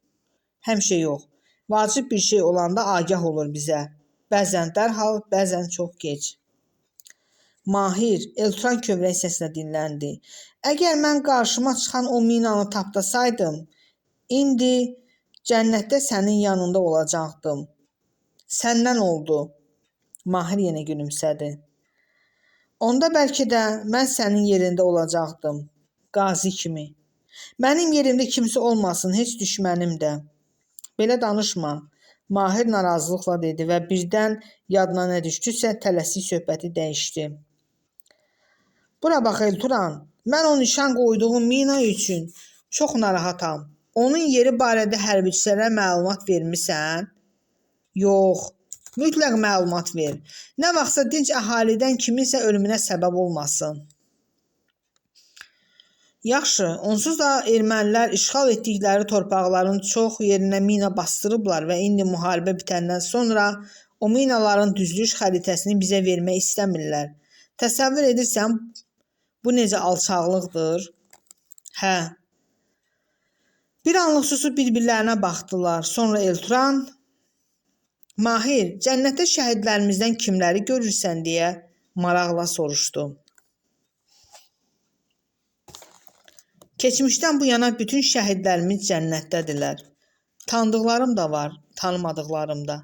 [SPEAKER 1] "Həmişə yox. Vacib bir şey olanda agah olur bizə. Bəzən dərhal, bəzən çox gec." "Mahir," Elturan kövrək səslə dinləndi. "Əgər mən qarşıma çıxan o minanı tapdasaydım, indi cənnətdə sənin yanında olacaqdım. Səndən oldu." Mahir yenə gülümsədi. "Onda bəlkə də mən sənin yerində olacaqdım. Qazi kimi. Mənim yerimdə kimsə olmasın, heç düşmənim də." "Belə danışma," Mahir narazılıqla dedi və birdən yadına nə düşdüsə tələsik söhbəti dəyişdi. "Bura bax Elturan, mən o nişan qoyduğum mina üçün çox narahatam. Onun yeri barədə hərbiçilərə məlumat vermisən?" "Yox, mütləq məlumat ver. Nə vaxtsa dinc əhalidən kiminsə ölümünə səbəb olmasın." "Yaxşı, onsuz da ermənilər işğal etdikləri torpaqların çox yerinə mina basdırıblar və indi müharibə bitəndən sonra o minaların düzülüş xəritəsini bizə vermək istəmirlər. Təsəvvür edirsən, bu necə alçaqlıqdır?" "Hə." Bir anlıq susub bir-birlərinə baxdılar. Sonra Elturan, "Mahir, cənnətdə şəhidlərimizdən kimləri görürsən?" deyə maraqla soruşdu. "Keçmişdən bu yana bütün şəhidlərimiz cənnətdədirlər. Tanıdıqlarım da var, tanımadıqlarım da.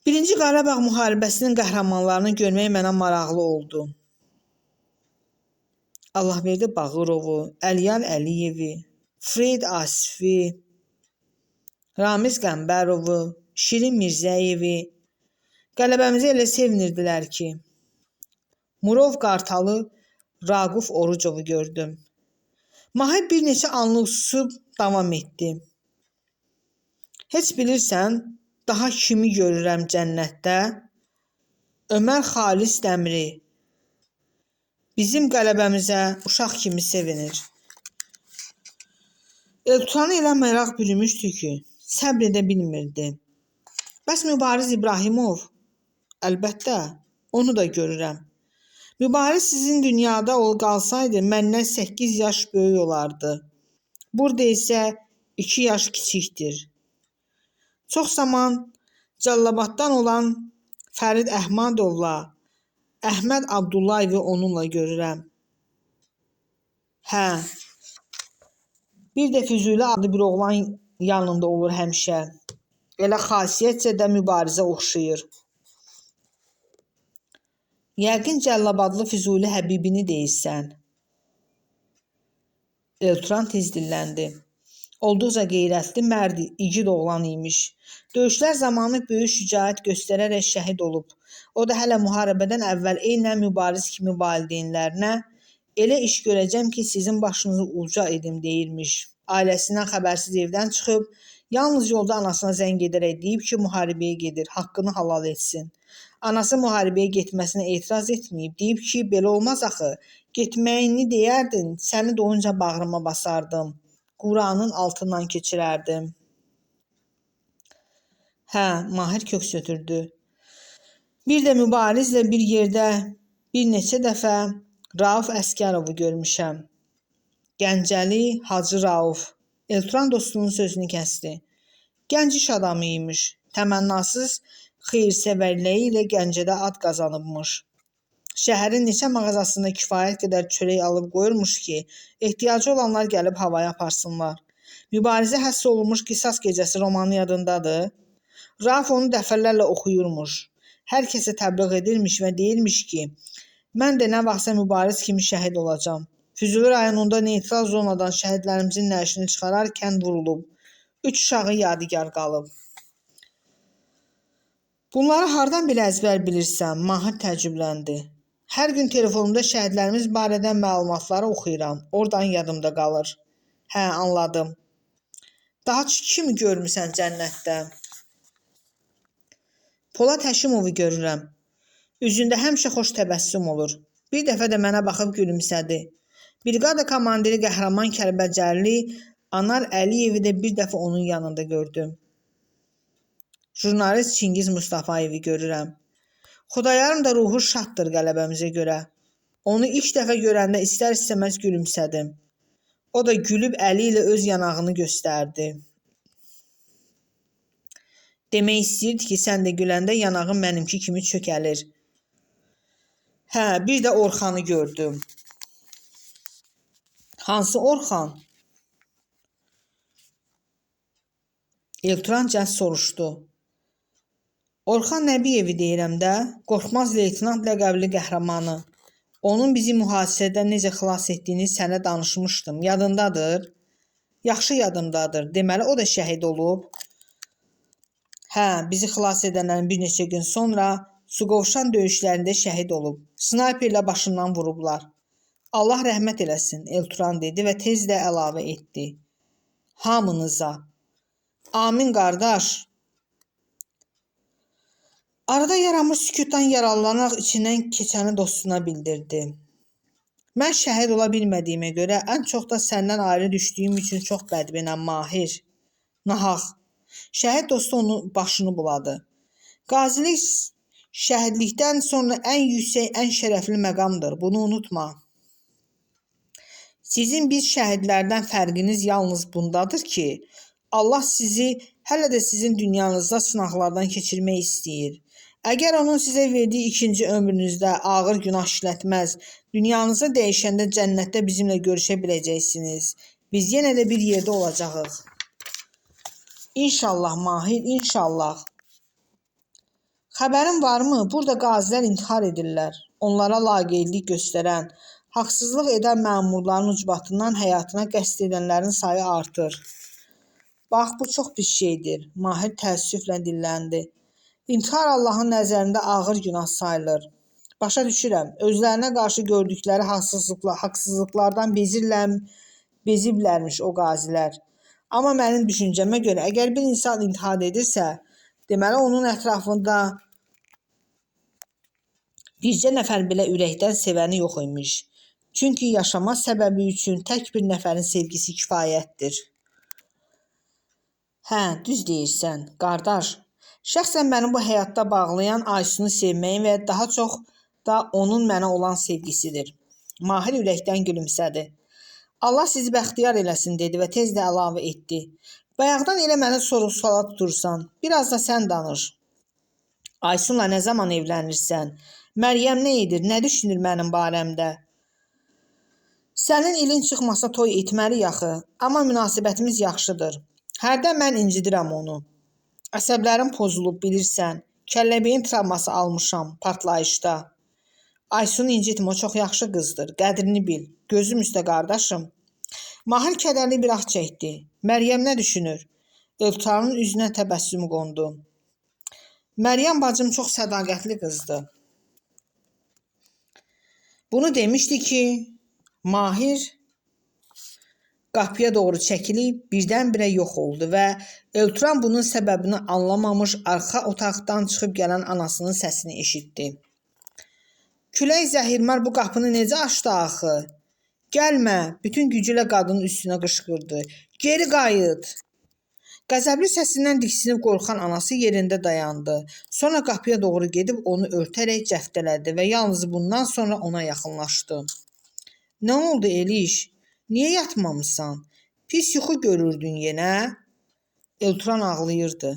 [SPEAKER 1] Birinci Qarabağ müharibəsinin qəhrəmanlarını görmək mənə maraqlı oldu. Allahverdi Bağırovu, Əliyar Əliyevi, Freyd Asifi, Ramiz Qəmbərovu, Şirin Mirzəyevi. Qələbəmizə elə sevinirdilər ki, Murov Qartalı Raquf Orucovu gördüm. Mahir bir neçə anlıq susub davam etdi. Heç bilirsən, daha kimi görürəm cənnətdə? Ömər Xalis Dəmiri bizim qələbəmizə uşaq kimi sevinir. Elturanı elə məraq bürümüşdü ki, səbr edə bilmirdi. Bəs Mübariz İbrahimov? Əlbəttə, onu da görürəm. Mübariz sizin dünyada qalsaydı, məndən 8 yaş böyük olardı. Burada isə 2 yaş kiçikdir. Çox zaman Cəllabaddan olan Fərid Əhmadovla Əhməd Abdullayevi onunla görürəm. Hə, bir də Füzuli adlı bir oğlan yanında olur həmişə. Elə xasiyyətcə də Mübarizə oxşayır. Yəqin Cəllabadlı Füzuli Həbibini deyirsən. Elturan tez dilləndi. Olduqca qeyrətli, mərd, igid oğlan imiş. Döyüşlər zamanı böyük şücaət göstərərək şəhid olub. O da hələ müharibədən əvvəl eynən Mübariz kimi valideynlərinə elə iş görəcəm ki, sizin başınızı uca edim deyirmiş. Ailəsindən xəbərsiz evdən çıxıb, yalnız yolda anasına zəng edərək deyib ki, müharibəyə gedir, haqqını halal etsin. Anası müharibəyə getməsinə etiraz etməyib, deyib ki, belə olmaz axı, getməyini deyərdin, səni doyunca bağrıma basardım. Quranın altından keçirərdim. Hə, Mahir köks ötürdü. Bir də Mübarizlə bir yerdə bir neçə dəfə Rauf Əsgərovu görmüşəm. Gəncəli Hacı Rauf. Elturan dostunun sözünü kəsdi. Gənc iş adamı imiş. Təmənnasız xeyrsevərliyi ilə Gəncədə ad qazanıbmış. Şəhərin neçə mağazasında kifayət qədər çörək alıb qoyurmuş ki, ehtiyacı olanlar gəlib havaya aparsınlar. Mübarizə həsr olunmuş Qisas gecəsi romanı yadındadır. Rauf onu dəfələrlə oxuyurmuş. Hər kəsə təbliğ edirmiş və deyirmiş ki, mən də nə vaxtsa Mübariz kimi şəhid olacam. Füzuli rayonunda neytral zonadan şəhidlərimizin nəşini çıxararkən vurulub. 3 uşağı yadigar qalıb. Bunları hardan belə əzbər bilirsən? Mahir təəccübləndi. Hər gün telefonumda şəhidlərimiz barədə məlumatları oxuyuram. Oradan yadımda qalır. Hə, anladım. Daha kimi görmüsən cənnətdə? Polad Həşimovu görürəm. Üzündə həmişə xoş təbəssüm olur. Bir dəfə də mənə baxıb gülümsədi. Briqada komandiri qəhrəman Kəlbəcərli Anar Əliyevi də bir dəfə onun yanında gördüm. Jurnalist Çingiz Mustafayevi görürəm. Xudayarın da ruhu şaddır qələbəmizə görə. Onu ilk dəfə görəndə istər-istəməz gülümsədim. O da gülüb əli ilə öz yanağını göstərdi. Demək istəyirdi ki, sən də güləndə yanağın mənimki kimi çökəlir. Hə, bir də Orxanı gördüm. Hansı Orxan? Elturan cəld soruşdu. Orxan Nəbiyevi deyirəm də, Qorxmaz leytinant ləqəbli qəhrəmanı. Onun bizi mühasirədən necə xilas etdiyini sənə danışmışdım. Yadındadır? Yaxşı yadımdadır. Deməli, o da şəhid olub. Hə, bizi xilas edəndən bir neçə gün sonra Suqovuşan döyüşlərində şəhid olub. Snayperlə başından vurublar. Allah rəhmət eləsin, Elturan dedi və tez də əlavə etdi. Hamınıza. Amin qardaş. Arada yaranmış sükutdan yararlanaraq içindən keçəni dostuna bildirdi. Mən şəhid ola bilmədiyimə görə ən çox da səndən ayrı düşdüyüm üçün çox bədbinəm Mahir. Nahaq. Şəhid dostu onun başını buladı. Qazilik şəhidlikdən sonra ən yüksək, ən şərəfli məqamdır. Bunu unutma. Sizin biz şəhidlərdən fərqiniz yalnız bundadır ki, Allah sizi hələ də sizin dünyanızda sınaqlardan keçirmək istəyir. Əgər onun sizə verdiyi ikinci ömrünüzdə ağır günah işlətməz, dünyanızı dəyişəndə cənnətdə bizimlə görüşə biləcəksiniz. Biz yenə də bir yerdə olacağıq. İnşallah Mahir, inşallah. Xəbərin varmı? Burada qazilər intihar edirlər. Onlara laqeydlik göstərən, haqsızlıq edən məmurların ucbatından həyatına qəsd edənlərin sayı artır. Bax, bu çox pis şeydir. Mahir təəssüflə dilləndi. İntihar Allahın nəzərində ağır günah sayılır. Başa düşürəm, özlərinə qarşı gördükləri haqsızlıqlardan beziblərmiş o qazilər. Amma mənim düşüncəmə görə, əgər bir insan intihar edirsə, deməli onun ətrafında bircə nəfər belə ürəkdən sevəni yox imiş. Çünki yaşama səbəbi üçün tək bir nəfərin sevgisi kifayətdir. Hə, düz deyirsən, qardaş. Şəxsən məni bu həyatda bağlayan Aysunu sevməyim və daha çox da onun mənə olan sevgisidir. Mahir ürəkdən gülümsədi. Allah sizi bəxtiyar eləsin, dedi və tez də əlavə etdi. Bayaqdan elə məni soru-suala tutursan, biraz da sən danış. Aysunla nə zaman evlənirsən? Məryəm nə edir, nə düşünür mənim barəmdə? Sənin ilin çıxmasa toy etməli yaxı, amma münasibətimiz yaxşıdır. Hərdən mən incidirəm onu. Əsəblərim pozulub, bilirsən. Kəlləbeyin travması almışam partlayışda. Aysunu incitmə, o çox yaxşı qızdır. Qədrini bil. Gözüm üstə qardaşım. Mahir kədərli bir ah çəkdi. Məryəm nə düşünür? Elturanın üzünə təbəssüm qondu. Məryəm bacım çox sədaqətli qızdır. Bunu demişdi ki, Mahir qapıya doğru çəkilib birdən-birə yox oldu və Elturan bunun səbəbini anlamamış arxa otaqdan çıxıb gələn anasının səsini eşitdi. Külək zəhirmar bu qapını necə açdı axı? Gəlmə, bütün gücü ilə qadının üstünə qışqırdı. Geri qayıt. Qəzəbli səsindən diksinib qorxan anası yerində dayandı. Sonra qapıya doğru gedib onu örtərək cəftələdi və yalnız bundan sonra ona yaxınlaşdı. Nə oldu Eliş? Niyə yatmamısan? Pis yuxu görürdün yenə? Elturan ağlayırdı.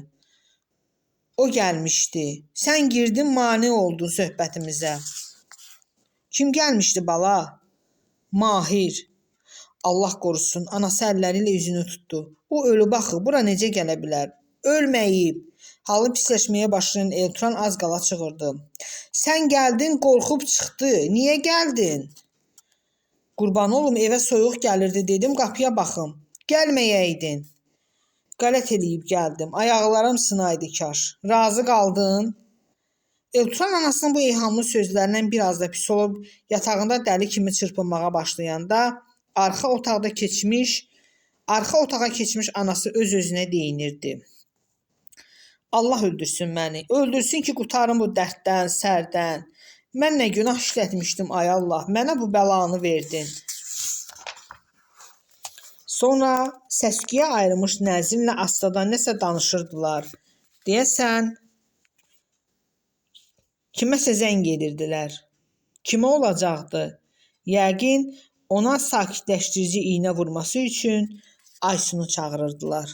[SPEAKER 1] O gəlmişdi. Sən girdin, mane oldun söhbətimizə. Kim gəlmişdi bala? Mahir. Allah qorusun, anası əlləri ilə üzünü tutdu. O ölüb axı, bura necə gələ bilər? Ölməyib. Halı pisləşməyə başlayan Elturan az qala çığırdı. Sən gəldin, qorxub çıxdı. Niyə gəldin? Qurban olum, evə soyuq gəlirdi, dedim, qapıya baxım. Gəlməyəydin. Qələt eləyib gəldim. Ayaqlarım sınaydı kaş. Razı qaldın? Elturan anasının bu eyhamlı sözlərindən biraz da pis olub, yatağında dəli kimi çırpınmağa başlayanda arxa otağa keçmiş anası öz-özünə deyinirdi. Allah öldürsün məni. Öldürsün ki, qurtarım bu dərddən, sərdən. Mən nə günah işlətmişdim, ay Allah, mənə bu bəlanı verdin. Sonra səsküyə ayrılmış Nəzimlə astadan nəsə danışırdılar. Deyəsən, kiməsə zəng edirdilər. Kimə olacaqdı? Yəqin ona sakitləşdirici iynə vurması üçün Aysunu çağırırdılar.